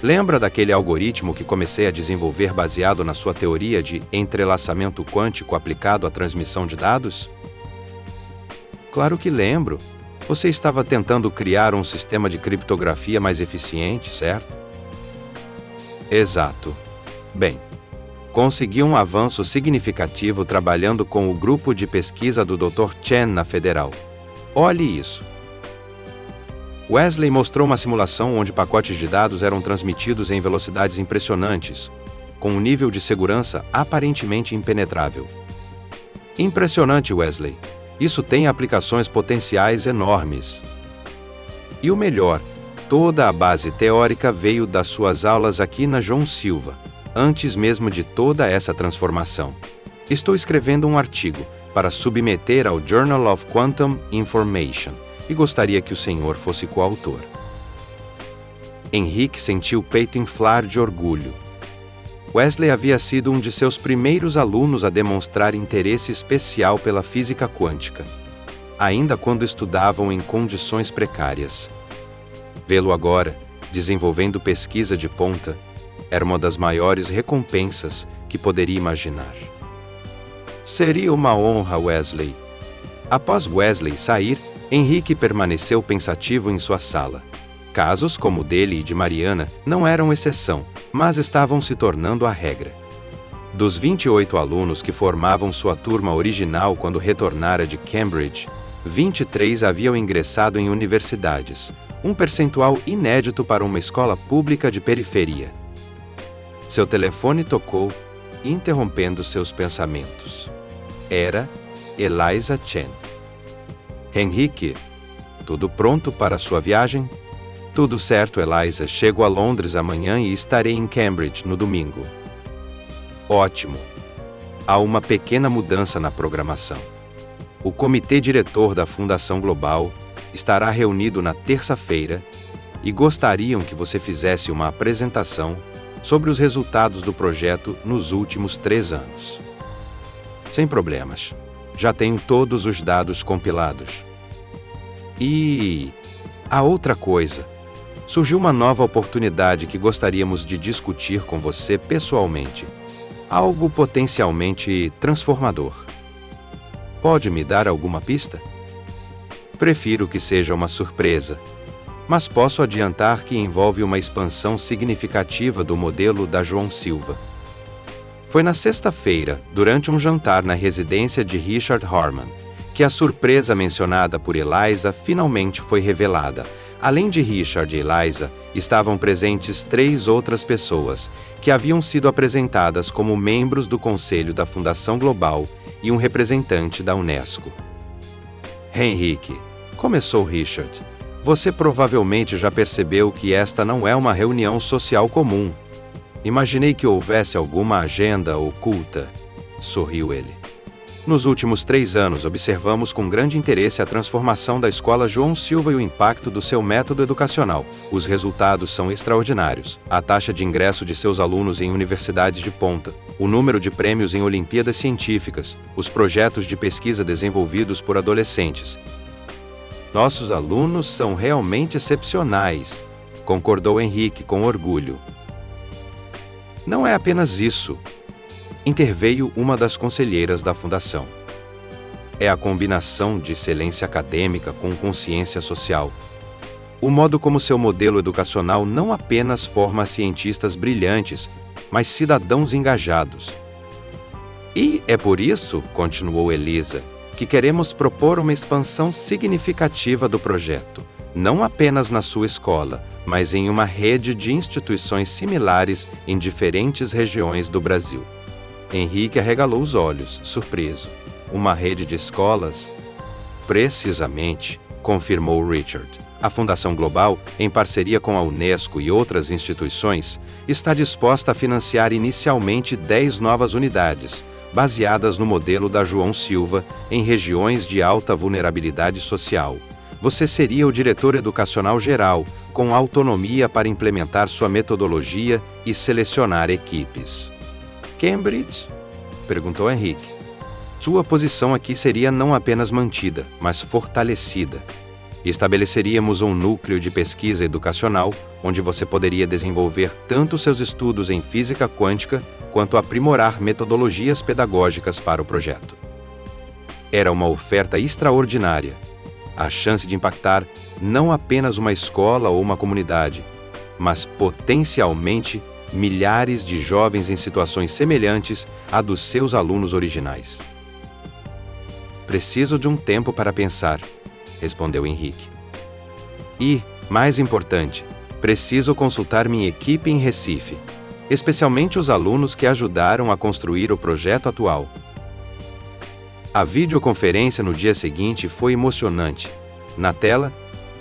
Lembra daquele algoritmo que comecei a desenvolver baseado na sua teoria de entrelaçamento quântico aplicado à transmissão de dados? Claro que lembro. Você estava tentando criar um sistema de criptografia mais eficiente, certo? Exato. Bem, consegui um avanço significativo trabalhando com o grupo de pesquisa do Dr. Chen na Federal. Olhe isso. Wesley mostrou uma simulação onde pacotes de dados eram transmitidos em velocidades impressionantes, com um nível de segurança aparentemente impenetrável. Impressionante, Wesley. Isso tem aplicações potenciais enormes. E o melhor, toda a base teórica veio das suas aulas aqui na João Silva, antes mesmo de toda essa transformação. Estou escrevendo um artigo para submeter ao Journal of Quantum Information e gostaria que o senhor fosse coautor. Henrique sentiu o peito inflar de orgulho. Wesley havia sido um de seus primeiros alunos a demonstrar interesse especial pela física quântica, ainda quando estudavam em condições precárias. Vê-lo agora, desenvolvendo pesquisa de ponta, era uma das maiores recompensas que poderia imaginar. Seria uma honra, Wesley. Após Wesley sair, Henrique permaneceu pensativo em sua sala. Casos como o dele e de Mariana não eram exceção, mas estavam se tornando a regra. Dos 28 alunos que formavam sua turma original quando retornara de Cambridge, 23 haviam ingressado em universidades, um percentual inédito para uma escola pública de periferia. Seu telefone tocou, interrompendo seus pensamentos. Era Eliza Chen. Henrique, tudo pronto para sua viagem? Tudo certo, Eliza. Chego a Londres amanhã e estarei em Cambridge no domingo. Ótimo. Há uma pequena mudança na programação. O comitê diretor da Fundação Global estará reunido na terça-feira e gostariam que você fizesse uma apresentação sobre os resultados do projeto nos últimos 3 anos. Sem problemas. Já tenho todos os dados compilados. E a outra coisa. Surgiu uma nova oportunidade que gostaríamos de discutir com você pessoalmente. Algo potencialmente transformador. Pode me dar alguma pista? Prefiro que seja uma surpresa, mas posso adiantar que envolve uma expansão significativa do modelo da João Silva. Foi na sexta-feira, durante um jantar na residência de Richard Harman, que a surpresa mencionada por Eliza finalmente foi revelada. Além de Richard e Eliza, estavam presentes 3 outras pessoas, que haviam sido apresentadas como membros do Conselho da Fundação Global e um representante da Unesco. Henrique, começou Richard, você provavelmente já percebeu que esta não é uma reunião social comum. Imaginei que houvesse alguma agenda oculta, sorriu ele. Nos últimos 3 anos, observamos com grande interesse a transformação da Escola João Silva e o impacto do seu método educacional. Os resultados são extraordinários. A taxa de ingresso de seus alunos em universidades de ponta, o número de prêmios em Olimpíadas Científicas, os projetos de pesquisa desenvolvidos por adolescentes. Nossos alunos são realmente excepcionais, concordou Henrique com orgulho. Não é apenas isso. Interveio uma das conselheiras da Fundação. É a combinação de excelência acadêmica com consciência social. O modo como seu modelo educacional não apenas forma cientistas brilhantes, mas cidadãos engajados. E é por isso, continuou Eliza, que queremos propor uma expansão significativa do projeto, não apenas na sua escola, mas em uma rede de instituições similares em diferentes regiões do Brasil. Henrique arregalou os olhos, surpreso. Uma rede de escolas? Precisamente, confirmou Richard. A Fundação Global, em parceria com a Unesco e outras instituições, está disposta a financiar inicialmente 10 novas unidades, baseadas no modelo da João Silva, em regiões de alta vulnerabilidade social. Você seria o diretor educacional geral, com autonomia para implementar sua metodologia e selecionar equipes. Cambridge? Perguntou Henrique. Sua posição aqui seria não apenas mantida, mas fortalecida. Estabeleceríamos um núcleo de pesquisa educacional onde você poderia desenvolver tanto seus estudos em física quântica quanto aprimorar metodologias pedagógicas para o projeto. Era uma oferta extraordinária. A chance de impactar não apenas uma escola ou uma comunidade, mas potencialmente milhares de jovens em situações semelhantes à dos seus alunos originais. Preciso de um tempo para pensar, respondeu Henrique. E, mais importante, preciso consultar minha equipe em Recife, especialmente os alunos que ajudaram a construir o projeto atual. A videoconferência no dia seguinte foi emocionante. Na tela,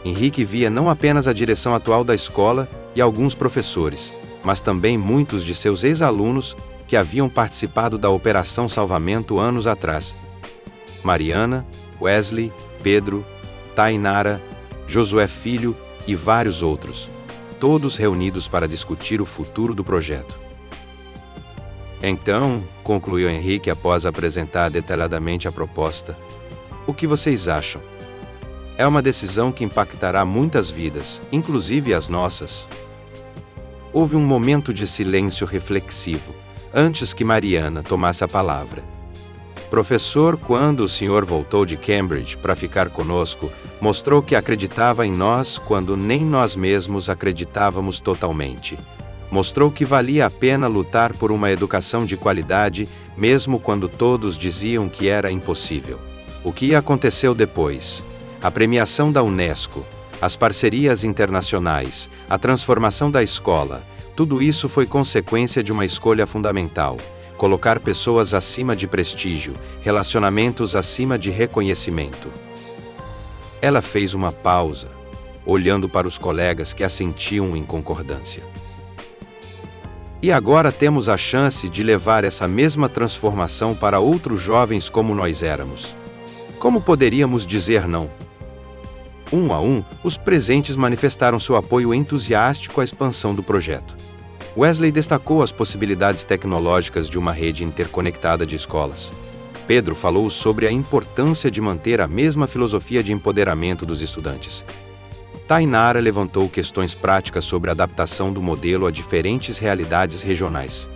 Henrique via não apenas a direção atual da escola e alguns professores, mas também muitos de seus ex-alunos que haviam participado da Operação Salvamento anos atrás. Mariana, Wesley, Pedro, Tainara, Josué Filho e vários outros, todos reunidos para discutir o futuro do projeto. Então, concluiu Henrique após apresentar detalhadamente a proposta, o que vocês acham? É uma decisão que impactará muitas vidas, inclusive as nossas. Houve um momento de silêncio reflexivo, antes que Mariana tomasse a palavra. Professor, quando o senhor voltou de Cambridge para ficar conosco, mostrou que acreditava em nós quando nem nós mesmos acreditávamos totalmente. Mostrou que valia a pena lutar por uma educação de qualidade, mesmo quando todos diziam que era impossível. O que aconteceu depois? A premiação da Unesco, as parcerias internacionais, a transformação da escola, tudo isso foi consequência de uma escolha fundamental: colocar pessoas acima de prestígio, relacionamentos acima de reconhecimento. Ela fez uma pausa, olhando para os colegas que assentiam em concordância. E agora temos a chance de levar essa mesma transformação para outros jovens como nós éramos. Como poderíamos dizer não? Um a um, os presentes manifestaram seu apoio entusiástico à expansão do projeto. Wesley destacou as possibilidades tecnológicas de uma rede interconectada de escolas. Pedro falou sobre a importância de manter a mesma filosofia de empoderamento dos estudantes. Tainara levantou questões práticas sobre a adaptação do modelo a diferentes realidades regionais.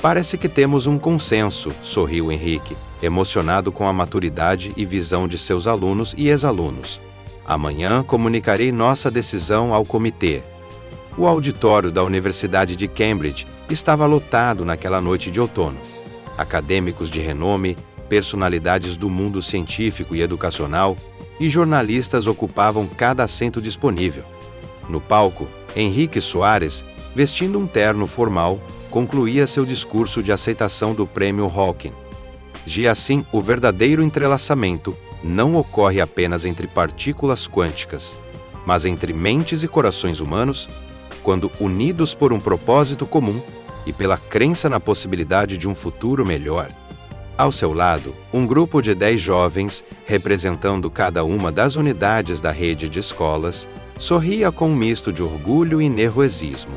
Parece que temos um consenso, sorriu Henrique, emocionado com a maturidade e visão de seus alunos e ex-alunos. Amanhã comunicarei nossa decisão ao comitê. O auditório da Universidade de Cambridge estava lotado naquela noite de outono. Acadêmicos de renome, personalidades do mundo científico e educacional e jornalistas ocupavam cada assento disponível. No palco, Henrique Soares, vestindo um terno formal, concluía seu discurso de aceitação do Prêmio Hawking. E assim, o verdadeiro entrelaçamento não ocorre apenas entre partículas quânticas, mas entre mentes e corações humanos, quando unidos por um propósito comum e pela crença na possibilidade de um futuro melhor. Ao seu lado, um grupo de 10 jovens, representando cada uma das unidades da rede de escolas, sorria com um misto de orgulho e nervosismo.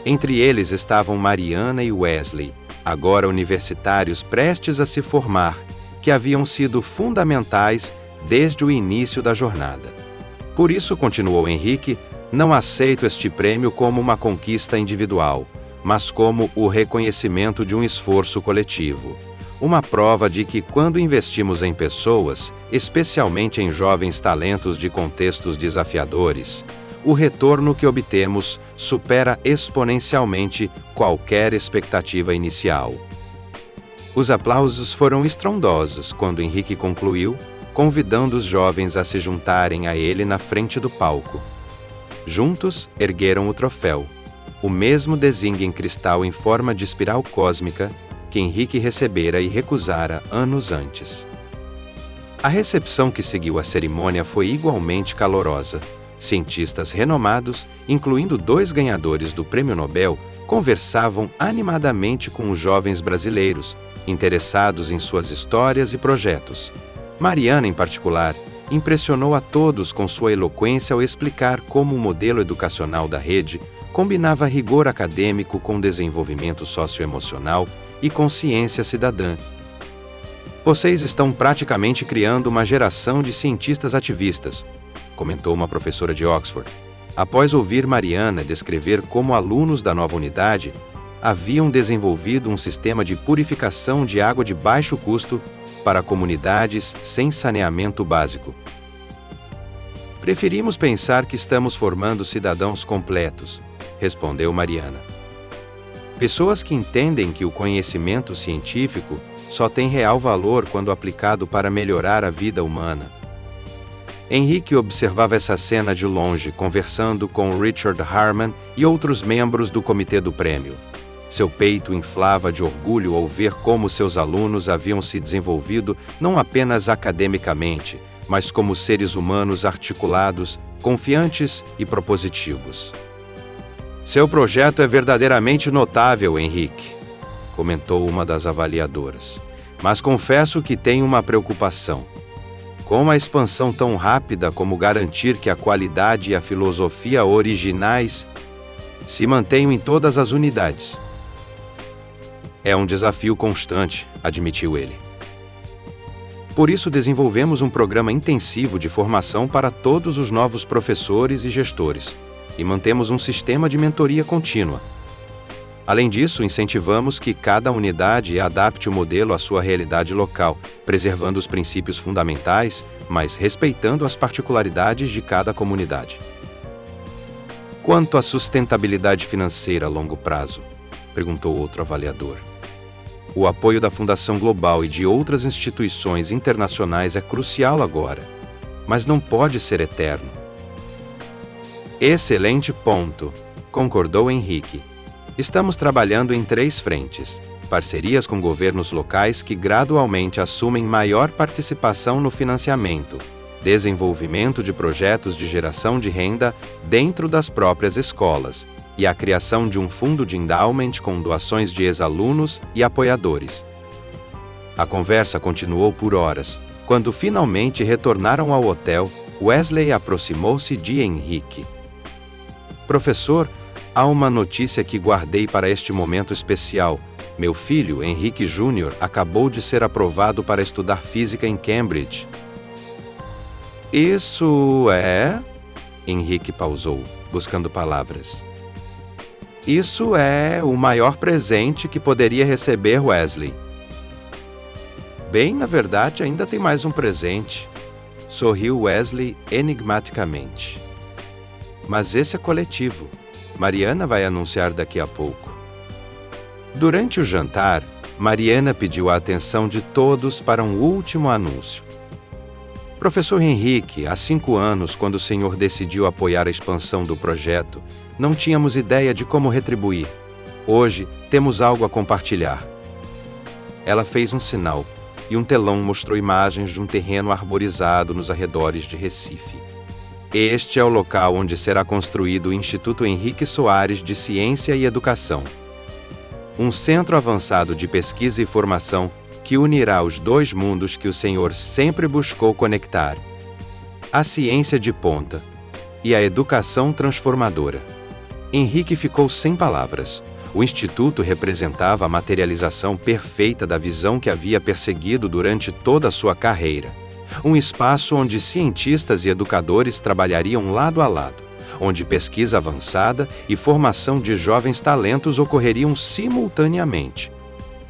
Entre eles estavam Mariana e Wesley, agora universitários prestes a se formar, que haviam sido fundamentais desde o início da jornada. Por isso, continuou Henrique, não aceito este prêmio como uma conquista individual, mas como o reconhecimento de um esforço coletivo. Uma prova de que, quando investimos em pessoas, especialmente em jovens talentos de contextos desafiadores, o retorno que obtemos supera exponencialmente qualquer expectativa inicial. Os aplausos foram estrondosos quando Henrique concluiu, convidando os jovens a se juntarem a ele na frente do palco. Juntos, ergueram o troféu, o mesmo desenho em cristal em forma de espiral cósmica que Henrique recebera e recusara anos antes. A recepção que seguiu a cerimônia foi igualmente calorosa. Cientistas renomados, incluindo 2 ganhadores do Prêmio Nobel, conversavam animadamente com os jovens brasileiros, interessados em suas histórias e projetos. Mariana, em particular, impressionou a todos com sua eloquência ao explicar como o modelo educacional da rede combinava rigor acadêmico com desenvolvimento socioemocional e consciência cidadã. Vocês estão praticamente criando uma geração de cientistas ativistas, comentou uma professora de Oxford, após ouvir Mariana descrever como alunos da nova unidade haviam desenvolvido um sistema de purificação de água de baixo custo para comunidades sem saneamento básico. Preferimos pensar que estamos formando cidadãos completos, respondeu Mariana. Pessoas que entendem que o conhecimento científico só tem real valor quando aplicado para melhorar a vida humana. Henrique observava essa cena de longe, conversando com Richard Harman e outros membros do comitê do prêmio. Seu peito inflava de orgulho ao ver como seus alunos haviam se desenvolvido não apenas academicamente, mas como seres humanos articulados, confiantes e propositivos. Seu projeto é verdadeiramente notável, Henrique, comentou uma das avaliadoras. Mas confesso que tenho uma preocupação. Com uma expansão tão rápida, como garantir que a qualidade e a filosofia originais se mantenham em todas as unidades? É um desafio constante, admitiu ele. Por isso desenvolvemos um programa intensivo de formação para todos os novos professores e gestores, e mantemos um sistema de mentoria contínua. Além disso, incentivamos que cada unidade adapte o modelo à sua realidade local, preservando os princípios fundamentais, mas respeitando as particularidades de cada comunidade. Quanto à sustentabilidade financeira a longo prazo? Perguntou outro avaliador. O apoio da Fundação Global e de outras instituições internacionais é crucial agora, mas não pode ser eterno. Excelente ponto, concordou Henrique. Estamos trabalhando em 3 frentes: parcerias com governos locais que gradualmente assumem maior participação no financiamento, desenvolvimento de projetos de geração de renda dentro das próprias escolas e a criação de um fundo de endowment com doações de ex-alunos e apoiadores. A conversa continuou por horas. Quando finalmente retornaram ao hotel, Wesley aproximou-se de Henrique. Professor, há uma notícia que guardei para este momento especial. Meu filho, Henrique Júnior, acabou de ser aprovado para estudar física em Cambridge. Isso é... Henrique pausou, buscando palavras. Isso é o maior presente que poderia receber, Wesley. Bem, na verdade, ainda tem mais um presente. Sorriu Wesley enigmaticamente. Mas esse é coletivo. Mariana vai anunciar daqui a pouco. Durante o jantar, Mariana pediu a atenção de todos para um último anúncio. Professor Henrique, há 5 anos, quando o senhor decidiu apoiar a expansão do projeto, não tínhamos ideia de como retribuir. Hoje, temos algo a compartilhar. Ela fez um sinal, e um telão mostrou imagens de um terreno arborizado nos arredores de Recife. Este é o local onde será construído o Instituto Henrique Soares de Ciência e Educação. Um centro avançado de pesquisa e formação que unirá os 2 mundos que o senhor sempre buscou conectar: a ciência de ponta e a educação transformadora. Henrique ficou sem palavras. O Instituto representava a materialização perfeita da visão que havia perseguido durante toda a sua carreira. Um espaço onde cientistas e educadores trabalhariam lado a lado, onde pesquisa avançada e formação de jovens talentos ocorreriam simultaneamente.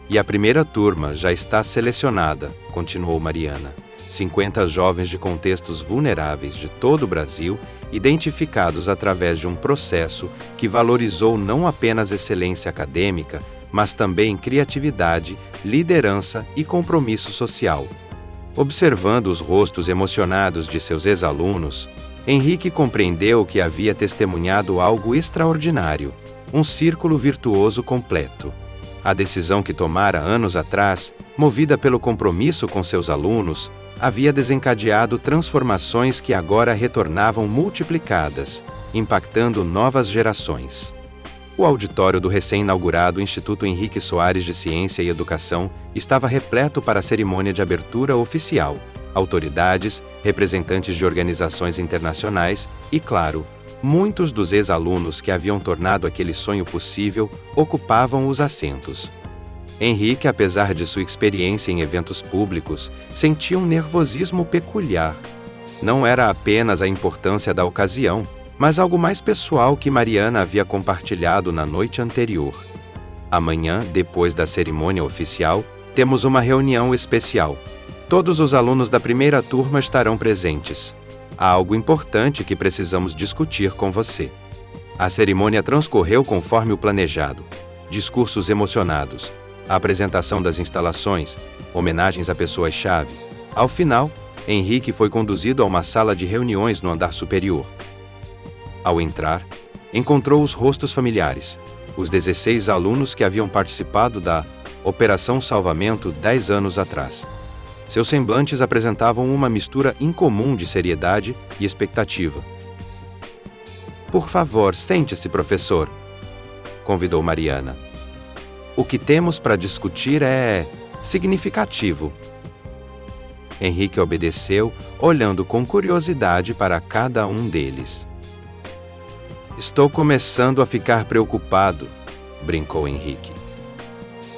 E a primeira turma já está selecionada, continuou Mariana. 50 jovens de contextos vulneráveis de todo o Brasil, identificados através de um processo que valorizou não apenas excelência acadêmica, mas também criatividade, liderança e compromisso social. Observando os rostos emocionados de seus ex-alunos, Henrique compreendeu que havia testemunhado algo extraordinário, um círculo virtuoso completo. A decisão que tomara anos atrás, movida pelo compromisso com seus alunos, havia desencadeado transformações que agora retornavam multiplicadas, impactando novas gerações. O auditório do recém-inaugurado Instituto Henrique Soares de Ciência e Educação estava repleto para a cerimônia de abertura oficial. Autoridades, representantes de organizações internacionais e, claro, muitos dos ex-alunos que haviam tornado aquele sonho possível ocupavam os assentos. Henrique, apesar de sua experiência em eventos públicos, sentia um nervosismo peculiar. Não era apenas a importância da ocasião, mas algo mais pessoal que Mariana havia compartilhado na noite anterior. Amanhã, depois da cerimônia oficial, temos uma reunião especial. Todos os alunos da primeira turma estarão presentes. Há algo importante que precisamos discutir com você. A cerimônia transcorreu conforme o planejado. Discursos emocionados, a apresentação das instalações, homenagens a pessoas-chave. Ao final, Henrique foi conduzido a uma sala de reuniões no andar superior. Ao entrar, encontrou os rostos familiares, os 16 alunos que haviam participado da Operação Salvamento 10 anos atrás. Seus semblantes apresentavam uma mistura incomum de seriedade e expectativa. "Por favor, sente-se, professor", convidou Mariana. "O que temos para discutir é significativo." Henrique obedeceu, olhando com curiosidade para cada um deles. "Estou começando a ficar preocupado", brincou Henrique.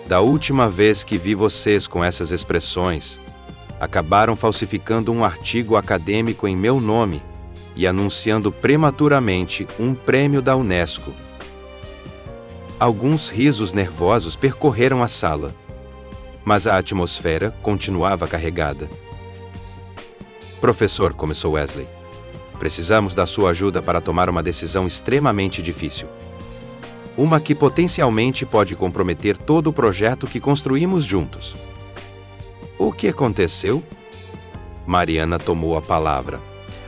"Da última vez que vi vocês com essas expressões, acabaram falsificando um artigo acadêmico em meu nome e anunciando prematuramente um prêmio da Unesco." Alguns risos nervosos percorreram a sala, mas a atmosfera continuava carregada. "Professor", começou Wesley, "precisamos da sua ajuda para tomar uma decisão extremamente difícil. Uma que potencialmente pode comprometer todo o projeto que construímos juntos." "O que aconteceu?" Mariana tomou a palavra.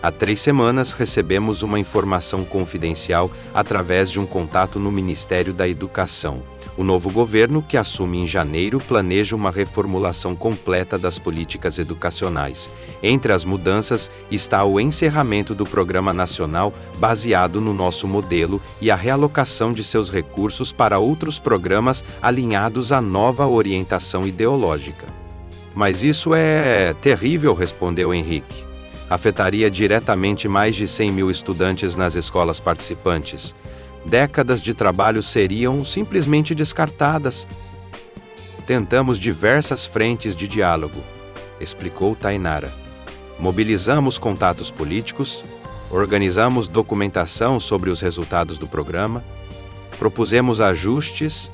"Há 3 semanas recebemos uma informação confidencial através de um contato no Ministério da Educação. O novo governo, que assume em janeiro, planeja uma reformulação completa das políticas educacionais. Entre as mudanças está o encerramento do Programa Nacional baseado no nosso modelo e a realocação de seus recursos para outros programas alinhados à nova orientação ideológica." "Mas isso é terrível", respondeu Henrique. "Afetaria diretamente mais de 100.000 estudantes nas escolas participantes. Décadas de trabalho seriam simplesmente descartadas." "Tentamos diversas frentes de diálogo", explicou Tainara. "Mobilizamos contatos políticos, organizamos documentação sobre os resultados do programa, propusemos ajustes,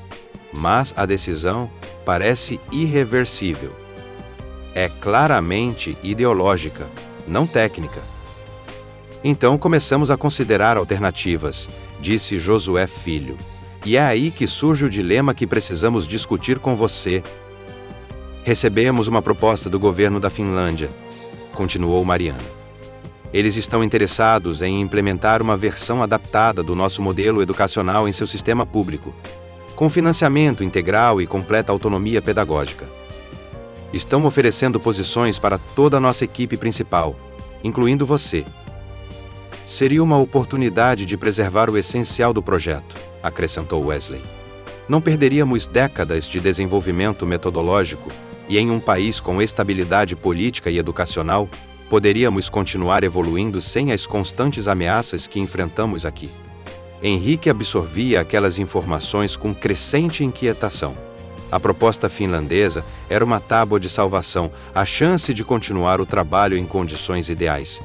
mas a decisão parece irreversível. É claramente ideológica, não técnica." "Então começamos a considerar alternativas", disse Josué Filho. "E é aí que surge o dilema que precisamos discutir com você." "Recebemos uma proposta do governo da Finlândia", continuou Mariana. "Eles estão interessados em implementar uma versão adaptada do nosso modelo educacional em seu sistema público, com financiamento integral e completa autonomia pedagógica. Estão oferecendo posições para toda a nossa equipe principal, incluindo você. Seria uma oportunidade de preservar o essencial do projeto", acrescentou Wesley. "Não perderíamos décadas de desenvolvimento metodológico e, em um país com estabilidade política e educacional, poderíamos continuar evoluindo sem as constantes ameaças que enfrentamos aqui." Henrique absorvia aquelas informações com crescente inquietação. A proposta finlandesa era uma tábua de salvação, a chance de continuar o trabalho em condições ideais.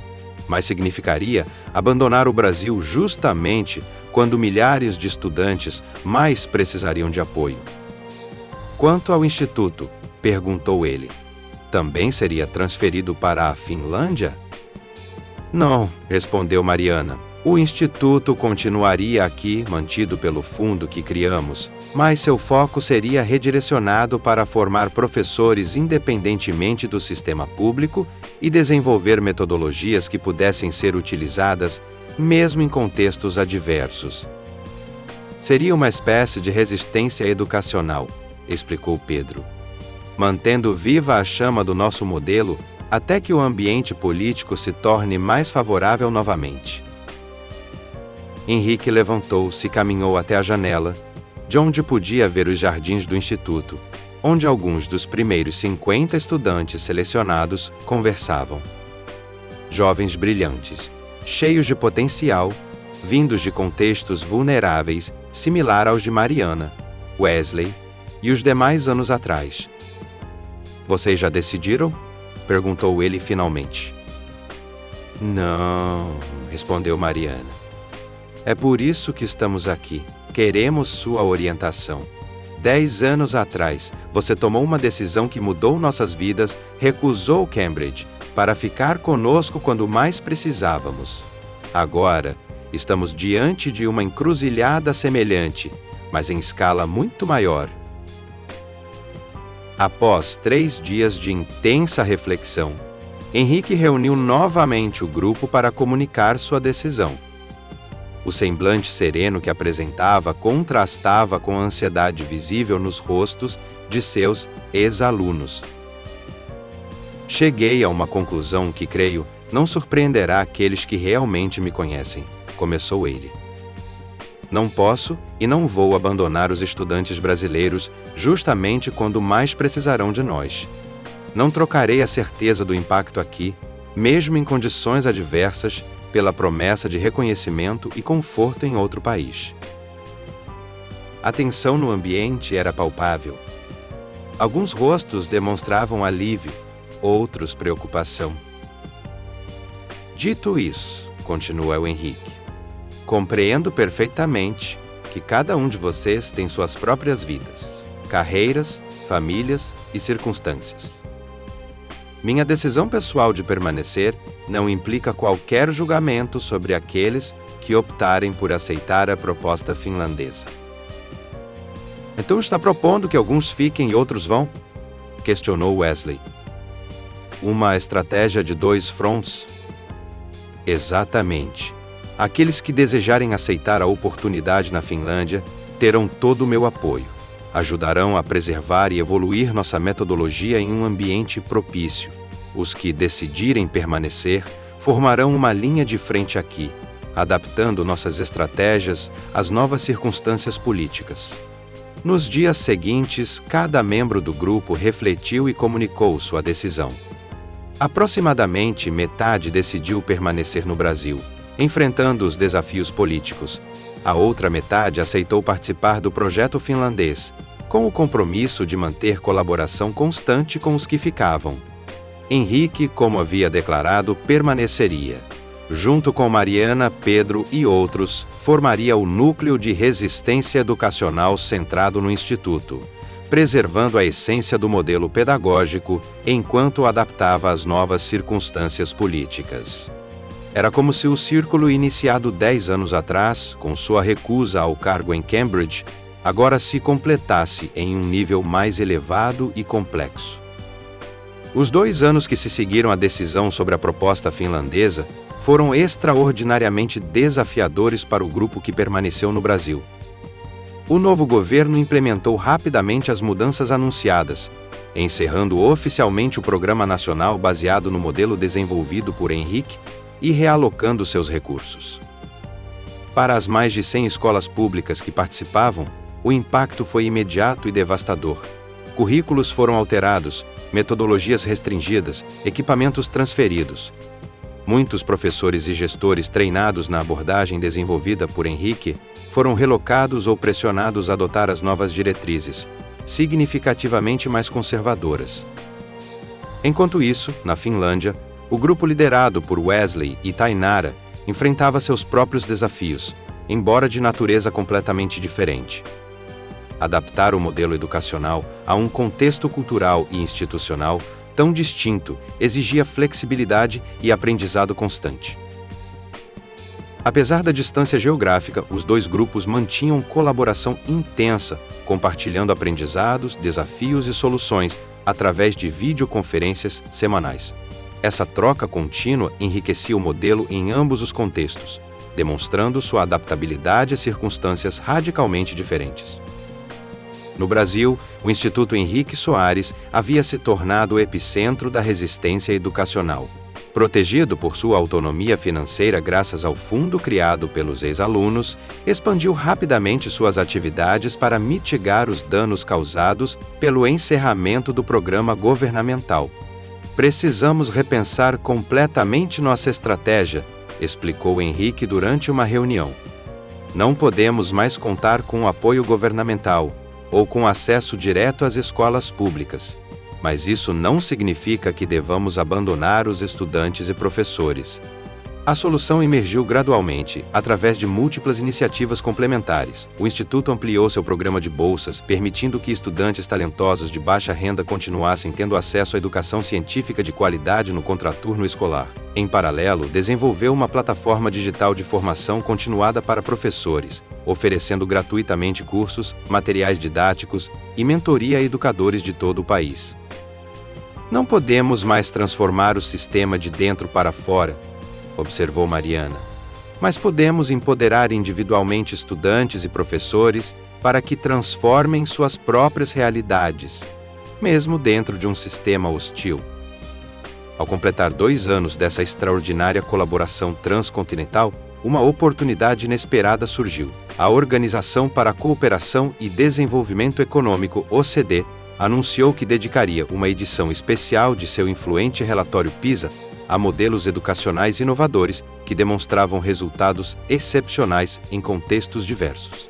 Mas significaria abandonar o Brasil justamente quando milhares de estudantes mais precisariam de apoio. "Quanto ao Instituto", perguntou ele, "também seria transferido para a Finlândia?" "Não", respondeu Mariana. "O Instituto continuaria aqui, mantido pelo fundo que criamos, mas seu foco seria redirecionado para formar professores independentemente do sistema público e desenvolver metodologias que pudessem ser utilizadas mesmo em contextos adversos." "Seria uma espécie de resistência educacional", explicou Pedro, "mantendo viva a chama do nosso modelo até que o ambiente político se torne mais favorável novamente." Henrique levantou-se e caminhou até a janela, de onde podia ver os jardins do Instituto, onde alguns dos primeiros 50 estudantes selecionados conversavam. Jovens brilhantes, cheios de potencial, vindos de contextos vulneráveis similar aos de Mariana, Wesley e os demais anos atrás. "Vocês já decidiram?", perguntou ele finalmente. Não, respondeu Mariana. É por isso que estamos aqui. Queremos sua orientação. 10 anos atrás, você tomou uma decisão que mudou nossas vidas, recusou Cambridge para ficar conosco quando mais precisávamos. Agora, estamos diante de uma encruzilhada semelhante, mas em escala muito maior. Após 3 dias de intensa reflexão, Henrique reuniu novamente o grupo para comunicar sua decisão. O semblante sereno que apresentava contrastava com a ansiedade visível nos rostos de seus ex-alunos. Cheguei a uma conclusão que, creio, não surpreenderá aqueles que realmente me conhecem, começou ele. Não posso e não vou abandonar os estudantes brasileiros justamente quando mais precisarão de nós. Não trocarei a certeza do impacto aqui, mesmo em condições adversas, pela promessa de reconhecimento e conforto em outro país. A tensão no ambiente era palpável. Alguns rostos demonstravam alívio, outros preocupação. Dito isso, continuou Henrique, compreendo perfeitamente que cada um de vocês tem suas próprias vidas, carreiras, famílias e circunstâncias. Minha decisão pessoal de permanecer não implica qualquer julgamento sobre aqueles que optarem por aceitar a proposta finlandesa. Então está propondo que alguns fiquem e outros vão? Questionou Wesley. Uma estratégia de 2 fronts? Exatamente. Aqueles que desejarem aceitar a oportunidade na Finlândia terão todo o meu apoio. Ajudarão a preservar e evoluir nossa metodologia em um ambiente propício. Os que decidirem permanecer formarão uma linha de frente aqui, adaptando nossas estratégias às novas circunstâncias políticas. Nos dias seguintes, cada membro do grupo refletiu e comunicou sua decisão. Aproximadamente metade decidiu permanecer no Brasil, enfrentando os desafios políticos. A outra metade aceitou participar do projeto finlandês, com o compromisso de manter colaboração constante com os que ficavam. Henrique, como havia declarado, permaneceria. Junto com Mariana, Pedro e outros, formaria o núcleo de resistência educacional centrado no Instituto, preservando a essência do modelo pedagógico enquanto adaptava às novas circunstâncias políticas. Era como se o círculo iniciado 10 anos atrás, com sua recusa ao cargo em Cambridge, agora se completasse em um nível mais elevado e complexo. Os 2 anos que se seguiram à decisão sobre a proposta finlandesa foram extraordinariamente desafiadores para o grupo que permaneceu no Brasil. O novo governo implementou rapidamente as mudanças anunciadas, encerrando oficialmente o Programa Nacional baseado no modelo desenvolvido por Henrique e realocando seus recursos. Para as mais de 100 escolas públicas que participavam, o impacto foi imediato e devastador. Currículos foram alterados, metodologias restringidas, equipamentos transferidos. Muitos professores e gestores treinados na abordagem desenvolvida por Henrique foram relocados ou pressionados a adotar as novas diretrizes, significativamente mais conservadoras. Enquanto isso, na Finlândia, o grupo liderado por Wesley e Tainara enfrentava seus próprios desafios, embora de natureza completamente diferente. Adaptar o modelo educacional a um contexto cultural e institucional tão distinto exigia flexibilidade e aprendizado constante. Apesar da distância geográfica, os 2 grupos mantinham colaboração intensa, compartilhando aprendizados, desafios e soluções através de videoconferências semanais. Essa troca contínua enriquecia o modelo em ambos os contextos, demonstrando sua adaptabilidade a circunstâncias radicalmente diferentes. No Brasil, o Instituto Henrique Soares havia se tornado o epicentro da resistência educacional. Protegido por sua autonomia financeira graças ao fundo criado pelos ex-alunos, expandiu rapidamente suas atividades para mitigar os danos causados pelo encerramento do programa governamental. Precisamos repensar completamente nossa estratégia, explicou Henrique durante uma reunião. Não podemos mais contar com o apoio governamental ou com acesso direto às escolas públicas, mas isso não significa que devamos abandonar os estudantes e professores. A solução emergiu gradualmente, através de múltiplas iniciativas complementares. O Instituto ampliou seu programa de bolsas, permitindo que estudantes talentosos de baixa renda continuassem tendo acesso à educação científica de qualidade no contraturno escolar. Em paralelo, desenvolveu uma plataforma digital de formação continuada para professores, oferecendo gratuitamente cursos, materiais didáticos e mentoria a educadores de todo o país. Não podemos mais transformar o sistema de dentro para fora, observou Mariana, mas podemos empoderar individualmente estudantes e professores para que transformem suas próprias realidades, mesmo dentro de um sistema hostil. Ao completar 2 anos dessa extraordinária colaboração transcontinental, uma oportunidade inesperada surgiu. A Organização para a Cooperação e Desenvolvimento Econômico, OCDE, anunciou que dedicaria uma edição especial de seu influente relatório PISA a modelos educacionais inovadores que demonstravam resultados excepcionais em contextos diversos.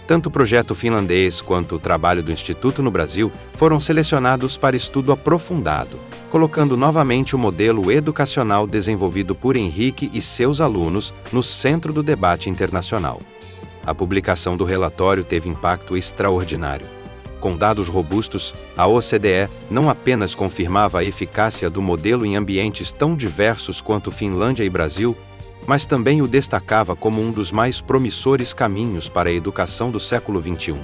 Tanto o projeto finlandês quanto o trabalho do Instituto no Brasil foram selecionados para estudo aprofundado, colocando novamente o modelo educacional desenvolvido por Henrique e seus alunos no centro do debate internacional. A publicação do relatório teve impacto extraordinário. Com dados robustos, a OCDE não apenas confirmava a eficácia do modelo em ambientes tão diversos quanto Finlândia e Brasil, mas também o destacava como um dos mais promissores caminhos para a educação do século XXI.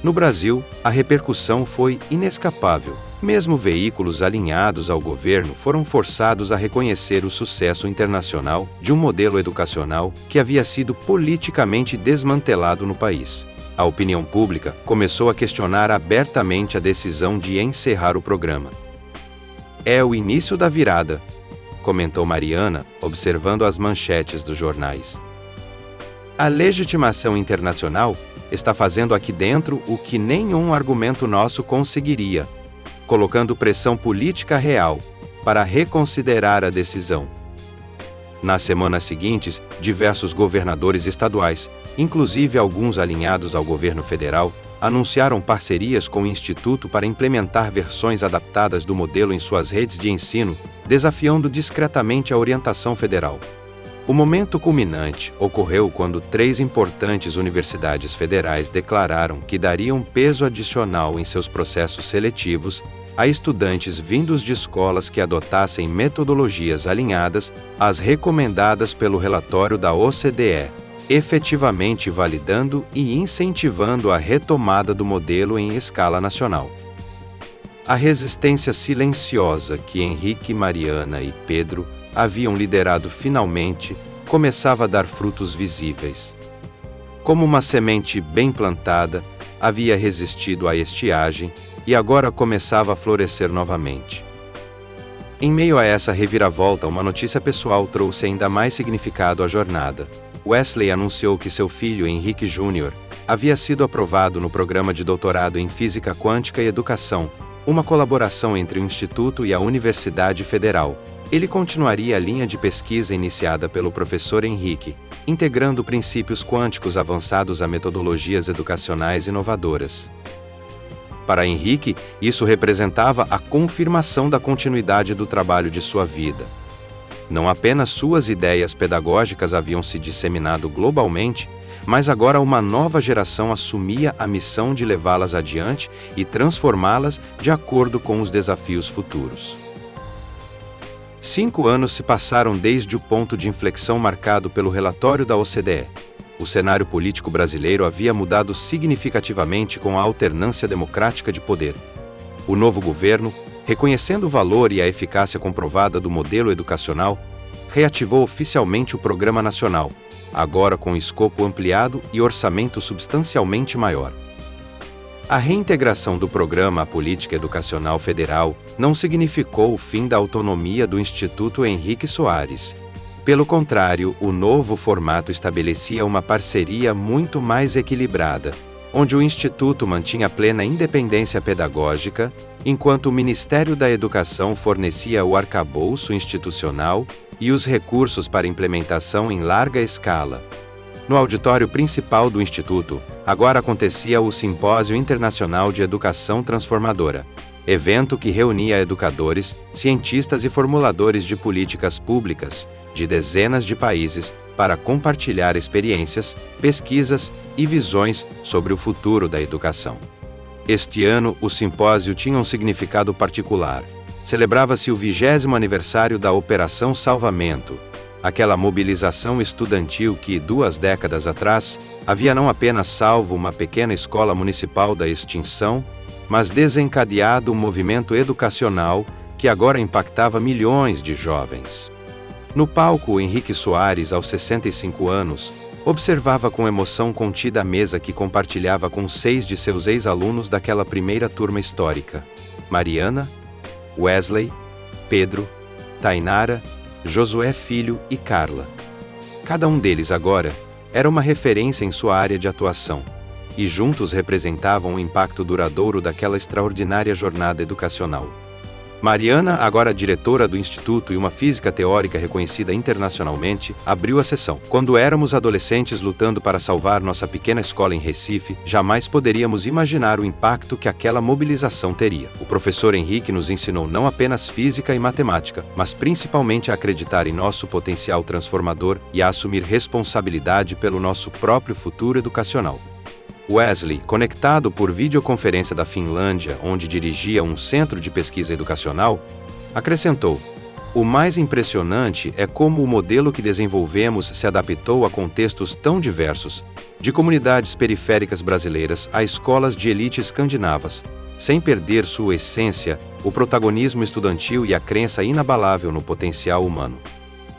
No Brasil, a repercussão foi inescapável. Mesmo veículos alinhados ao governo foram forçados a reconhecer o sucesso internacional de um modelo educacional que havia sido politicamente desmantelado no país. A opinião pública começou a questionar abertamente a decisão de encerrar o programa. É o início da virada, comentou Mariana, observando as manchetes dos jornais. A legitimação internacional está fazendo aqui dentro o que nenhum argumento nosso conseguiria, colocando pressão política real para reconsiderar a decisão. Nas semanas seguintes, diversos governadores estaduais, inclusive alguns alinhados ao governo federal, anunciaram parcerias com o Instituto para implementar versões adaptadas do modelo em suas redes de ensino, desafiando discretamente a orientação federal. O momento culminante ocorreu quando 3 importantes universidades federais declararam que dariam peso adicional em seus processos seletivos a estudantes vindos de escolas que adotassem metodologias alinhadas às recomendadas pelo relatório da OCDE, efetivamente validando e incentivando a retomada do modelo em escala nacional. A resistência silenciosa que Henrique, Mariana e Pedro haviam liderado finalmente começava a dar frutos visíveis. Como uma semente bem plantada, havia resistido à estiagem e agora começava a florescer novamente. Em meio a essa reviravolta, uma notícia pessoal trouxe ainda mais significado à jornada. Wesley anunciou que seu filho, Henrique Jr., havia sido aprovado no programa de doutorado em Física Quântica e Educação, uma colaboração entre o Instituto e a Universidade Federal. Ele continuaria a linha de pesquisa iniciada pelo professor Henrique, integrando princípios quânticos avançados a metodologias educacionais inovadoras. Para Henrique, isso representava a confirmação da continuidade do trabalho de sua vida. Não apenas suas ideias pedagógicas haviam se disseminado globalmente, mas agora uma nova geração assumia a missão de levá-las adiante e transformá-las de acordo com os desafios futuros. 5 anos se passaram desde o ponto de inflexão marcado pelo relatório da OCDE. O cenário político brasileiro havia mudado significativamente com a alternância democrática de poder. O novo governo, reconhecendo o valor e a eficácia comprovada do modelo educacional, reativou oficialmente o Programa Nacional, agora com escopo ampliado e orçamento substancialmente maior. A reintegração do programa à política educacional federal não significou o fim da autonomia do Instituto Henrique Soares. Pelo contrário, o novo formato estabelecia uma parceria muito mais equilibrada, onde o Instituto mantinha plena independência pedagógica, enquanto o Ministério da Educação fornecia o arcabouço institucional e os recursos para implementação em larga escala. No auditório principal do Instituto, agora acontecia o Simpósio Internacional de Educação Transformadora. evento que reunia educadores, cientistas e formuladores de políticas públicas de dezenas de países para compartilhar experiências, pesquisas e visões sobre o futuro da educação. Este ano, o simpósio tinha um significado particular. Celebrava-se o 20º aniversário da Operação Salvamento, aquela mobilização estudantil que, 2 décadas atrás, havia não apenas salvo uma pequena escola municipal da extinção, mas desencadeado um movimento educacional que agora impactava milhões de jovens. No palco, Henrique Soares, aos 65 anos, observava com emoção contida a mesa que compartilhava com 6 de seus ex-alunos daquela primeira turma histórica: Mariana, Wesley, Pedro, Tainara, Josué Filho e Carla. Cada um deles agora era uma referência em sua área de atuação, e juntos representavam o impacto duradouro daquela extraordinária jornada educacional. Mariana, agora diretora do Instituto e uma física teórica reconhecida internacionalmente, abriu a sessão. Quando éramos adolescentes lutando para salvar nossa pequena escola em Recife, jamais poderíamos imaginar o impacto que aquela mobilização teria. O professor Henrique nos ensinou não apenas física e matemática, mas principalmente a acreditar em nosso potencial transformador e a assumir responsabilidade pelo nosso próprio futuro educacional. Wesley, conectado por videoconferência da Finlândia, onde dirigia um centro de pesquisa educacional, acrescentou: "O mais impressionante é como o modelo que desenvolvemos se adaptou a contextos tão diversos, de comunidades periféricas brasileiras a escolas de elite escandinavas, sem perder sua essência, o protagonismo estudantil e a crença inabalável no potencial humano."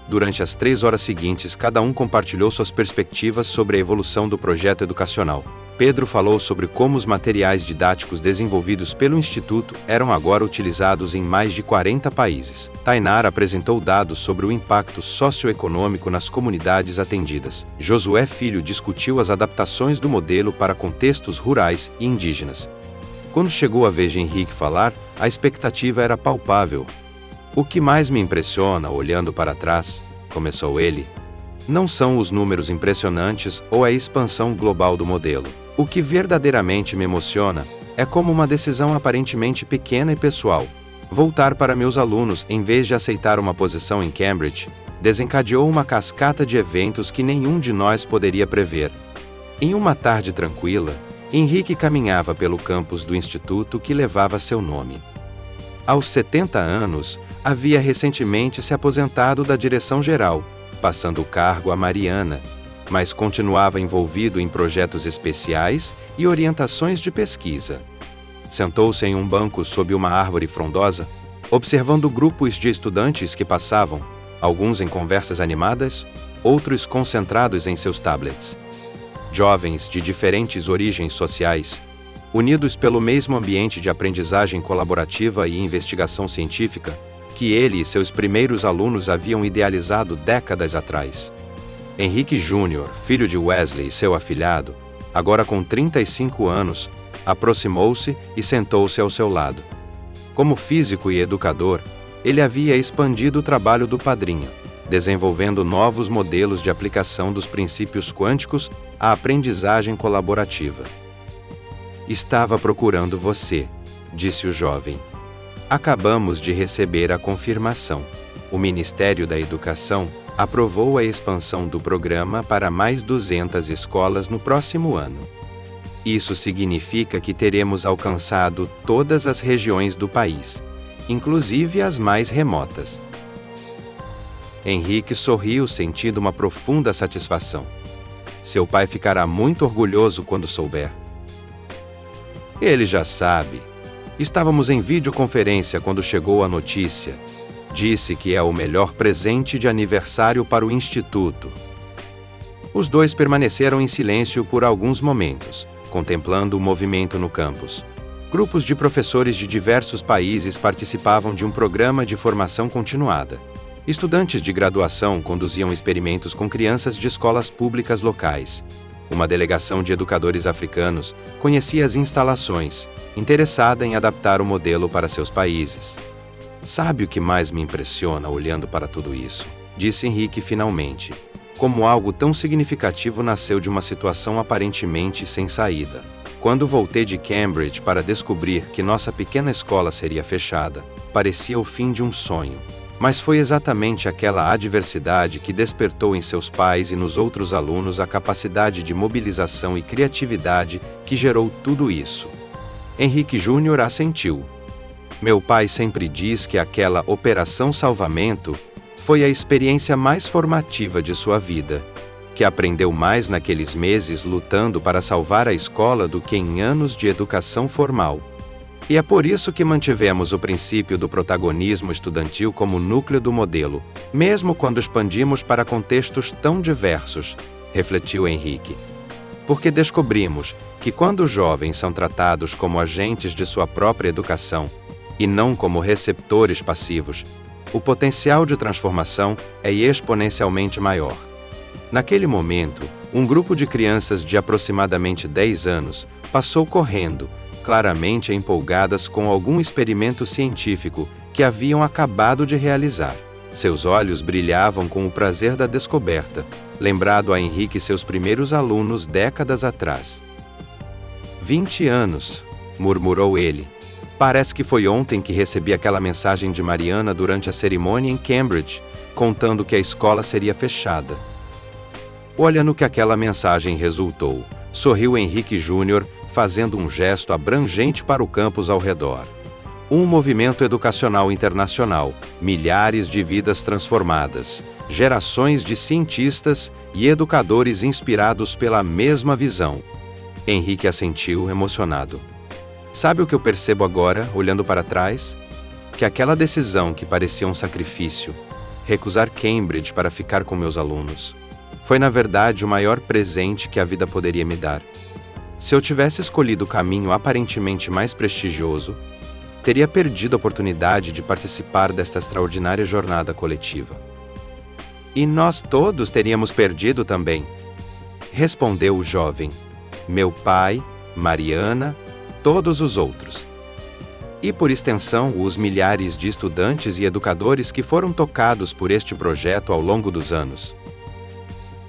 Durante as 3 horas seguintes, cada um compartilhou suas perspectivas sobre a evolução do projeto educacional. Pedro falou sobre como os materiais didáticos desenvolvidos pelo Instituto eram agora utilizados em mais de 40 países. Tainara apresentou dados sobre o impacto socioeconômico nas comunidades atendidas. Josué Filho discutiu as adaptações do modelo para contextos rurais e indígenas. Quando chegou a vez de Henrique falar, a expectativa era palpável. "O que mais me impressiona, olhando para trás", começou ele, "não são os números impressionantes ou a expansão global do modelo. O que verdadeiramente me emociona é como uma decisão aparentemente pequena e pessoal, voltar para meus alunos em vez de aceitar uma posição em Cambridge, desencadeou uma cascata de eventos que nenhum de nós poderia prever." Em uma tarde tranquila, Henrique caminhava pelo campus do instituto que levava seu nome. Aos 70 anos, havia recentemente se aposentado da direção geral, passando o cargo a Mariana, mas continuava envolvido em projetos especiais e orientações de pesquisa. Sentou-se em um banco sob uma árvore frondosa, observando grupos de estudantes que passavam, alguns em conversas animadas, outros concentrados em seus tablets. Jovens de diferentes origens sociais, unidos pelo mesmo ambiente de aprendizagem colaborativa e investigação científica que ele e seus primeiros alunos haviam idealizado décadas atrás. Henrique Júnior, filho de Wesley e seu afilhado, agora com 35 anos, aproximou-se e sentou-se ao seu lado. Como físico e educador, ele havia expandido o trabalho do padrinho, desenvolvendo novos modelos de aplicação dos princípios quânticos à aprendizagem colaborativa. "Estava procurando você", disse o jovem. "Acabamos de receber a confirmação. O Ministério da Educação aprovou a expansão do programa para mais 200 escolas no próximo ano. Isso significa que teremos alcançado todas as regiões do país, inclusive as mais remotas." Henrique sorriu, sentindo uma profunda satisfação. Seu pai ficará muito orgulhoso quando souber. "Ele já sabe. Estávamos em videoconferência quando chegou a notícia. Disse que é o melhor presente de aniversário para o Instituto." Os dois permaneceram em silêncio por alguns momentos, contemplando o movimento no campus. Grupos de professores de diversos países participavam de um programa de formação continuada. Estudantes de graduação conduziam experimentos com crianças de escolas públicas locais. Uma delegação de educadores africanos conhecia as instalações, interessada em adaptar o modelo para seus países. "Sabe o que mais me impressiona olhando para tudo isso?", disse Henrique finalmente. "Como algo tão significativo nasceu de uma situação aparentemente sem saída. Quando voltei de Cambridge para descobrir que nossa pequena escola seria fechada, parecia o fim de um sonho. Mas foi exatamente aquela adversidade que despertou em seus pais e nos outros alunos a capacidade de mobilização e criatividade que gerou tudo isso. Henrique Júnior assentiu. Meu pai sempre diz que aquela Operação Salvamento foi a experiência mais formativa de sua vida, que aprendeu mais naqueles meses lutando para salvar a escola do que em anos de educação formal. E é por isso que mantivemos o princípio do protagonismo estudantil como núcleo do modelo, mesmo quando expandimos para contextos tão diversos, refletiu Henrique. Porque descobrimos que quando os jovens são tratados como agentes de sua própria educação, e não como receptores passivos, o potencial de transformação é exponencialmente maior. Naquele momento, um grupo de crianças de aproximadamente 10 anos passou correndo, claramente empolgadas com algum experimento científico que haviam acabado de realizar. Seus olhos brilhavam com o prazer da descoberta, lembrado a Henrique seus primeiros alunos décadas atrás. 20 anos, murmurou ele. Parece que foi ontem que recebi aquela mensagem de Mariana durante a cerimônia em Cambridge, contando que a escola seria fechada. Olha no que aquela mensagem resultou, sorriu Henrique Júnior, fazendo um gesto abrangente para o campus ao redor. Um movimento educacional internacional, milhares de vidas transformadas, gerações de cientistas e educadores inspirados pela mesma visão. Henrique assentiu, emocionado. Sabe o que eu percebo agora, olhando para trás? Que aquela decisão que parecia um sacrifício, recusar Cambridge para ficar com meus alunos, foi na verdade o maior presente que a vida poderia me dar. Se eu tivesse escolhido o caminho aparentemente mais prestigioso, teria perdido a oportunidade de participar desta extraordinária jornada coletiva. E nós todos teríamos perdido também, respondeu o jovem. Meu pai, Mariana, todos os outros. E por extensão, os milhares de estudantes e educadores que foram tocados por este projeto ao longo dos anos.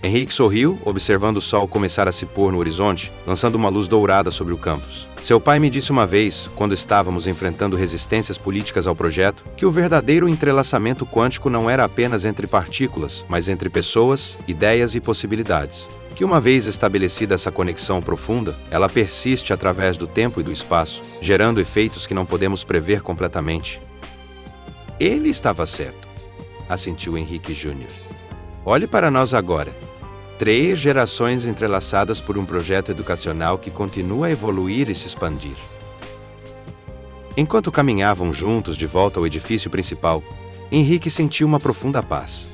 Henrique sorriu, observando o sol começar a se pôr no horizonte, lançando uma luz dourada sobre o campus. Seu pai me disse uma vez, quando estávamos enfrentando resistências políticas ao projeto, que o verdadeiro entrelaçamento quântico não era apenas entre partículas, mas entre pessoas, ideias e possibilidades. Que uma vez estabelecida essa conexão profunda, ela persiste através do tempo e do espaço, gerando efeitos que não podemos prever completamente. Ele estava certo, assentiu Henrique Júnior. Olhe para nós agora. 3 gerações entrelaçadas por um projeto educacional que continua a evoluir e se expandir. Enquanto caminhavam juntos de volta ao edifício principal, Henrique sentiu uma profunda paz.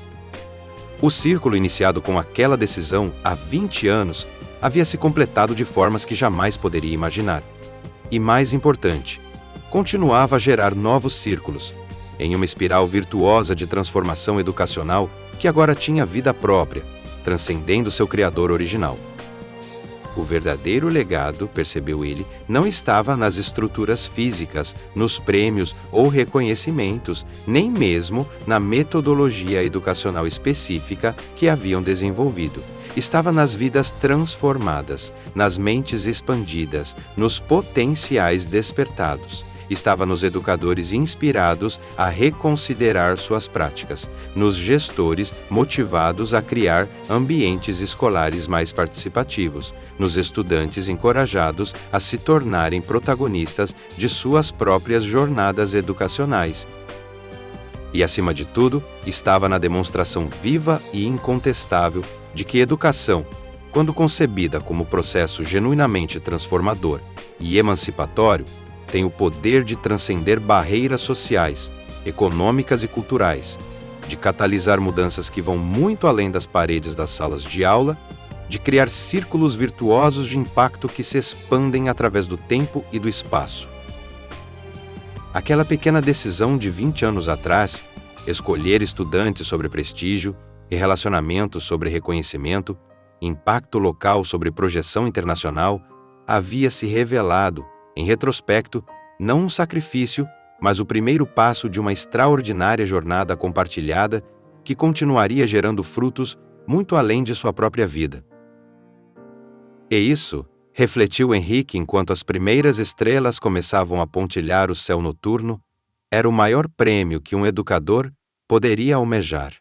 O círculo iniciado com aquela decisão há 20 anos havia se completado de formas que jamais poderia imaginar. E mais importante, continuava a gerar novos círculos, em uma espiral virtuosa de transformação educacional que agora tinha vida própria, transcendendo seu criador original. O verdadeiro legado, percebeu ele, não estava nas estruturas físicas, nos prêmios ou reconhecimentos, nem mesmo na metodologia educacional específica que haviam desenvolvido. Estava nas vidas transformadas, nas mentes expandidas, nos potenciais despertados. Estava nos educadores inspirados a reconsiderar suas práticas, nos gestores motivados a criar ambientes escolares mais participativos, nos estudantes encorajados a se tornarem protagonistas de suas próprias jornadas educacionais. E, acima de tudo, estava na demonstração viva e incontestável de que educação, quando concebida como processo genuinamente transformador e emancipatório, tem o poder de transcender barreiras sociais, econômicas e culturais, de catalisar mudanças que vão muito além das paredes das salas de aula, de criar círculos virtuosos de impacto que se expandem através do tempo e do espaço. Aquela pequena decisão de 20 anos atrás, escolher estudantes sobre prestígio e relacionamentos sobre reconhecimento, impacto local sobre projeção internacional, havia se revelado, em retrospecto, não um sacrifício, mas o primeiro passo de uma extraordinária jornada compartilhada que continuaria gerando frutos muito além de sua própria vida. E isso, refletiu Henrique enquanto as primeiras estrelas começavam a pontilhar o céu noturno, era o maior prêmio que um educador poderia almejar.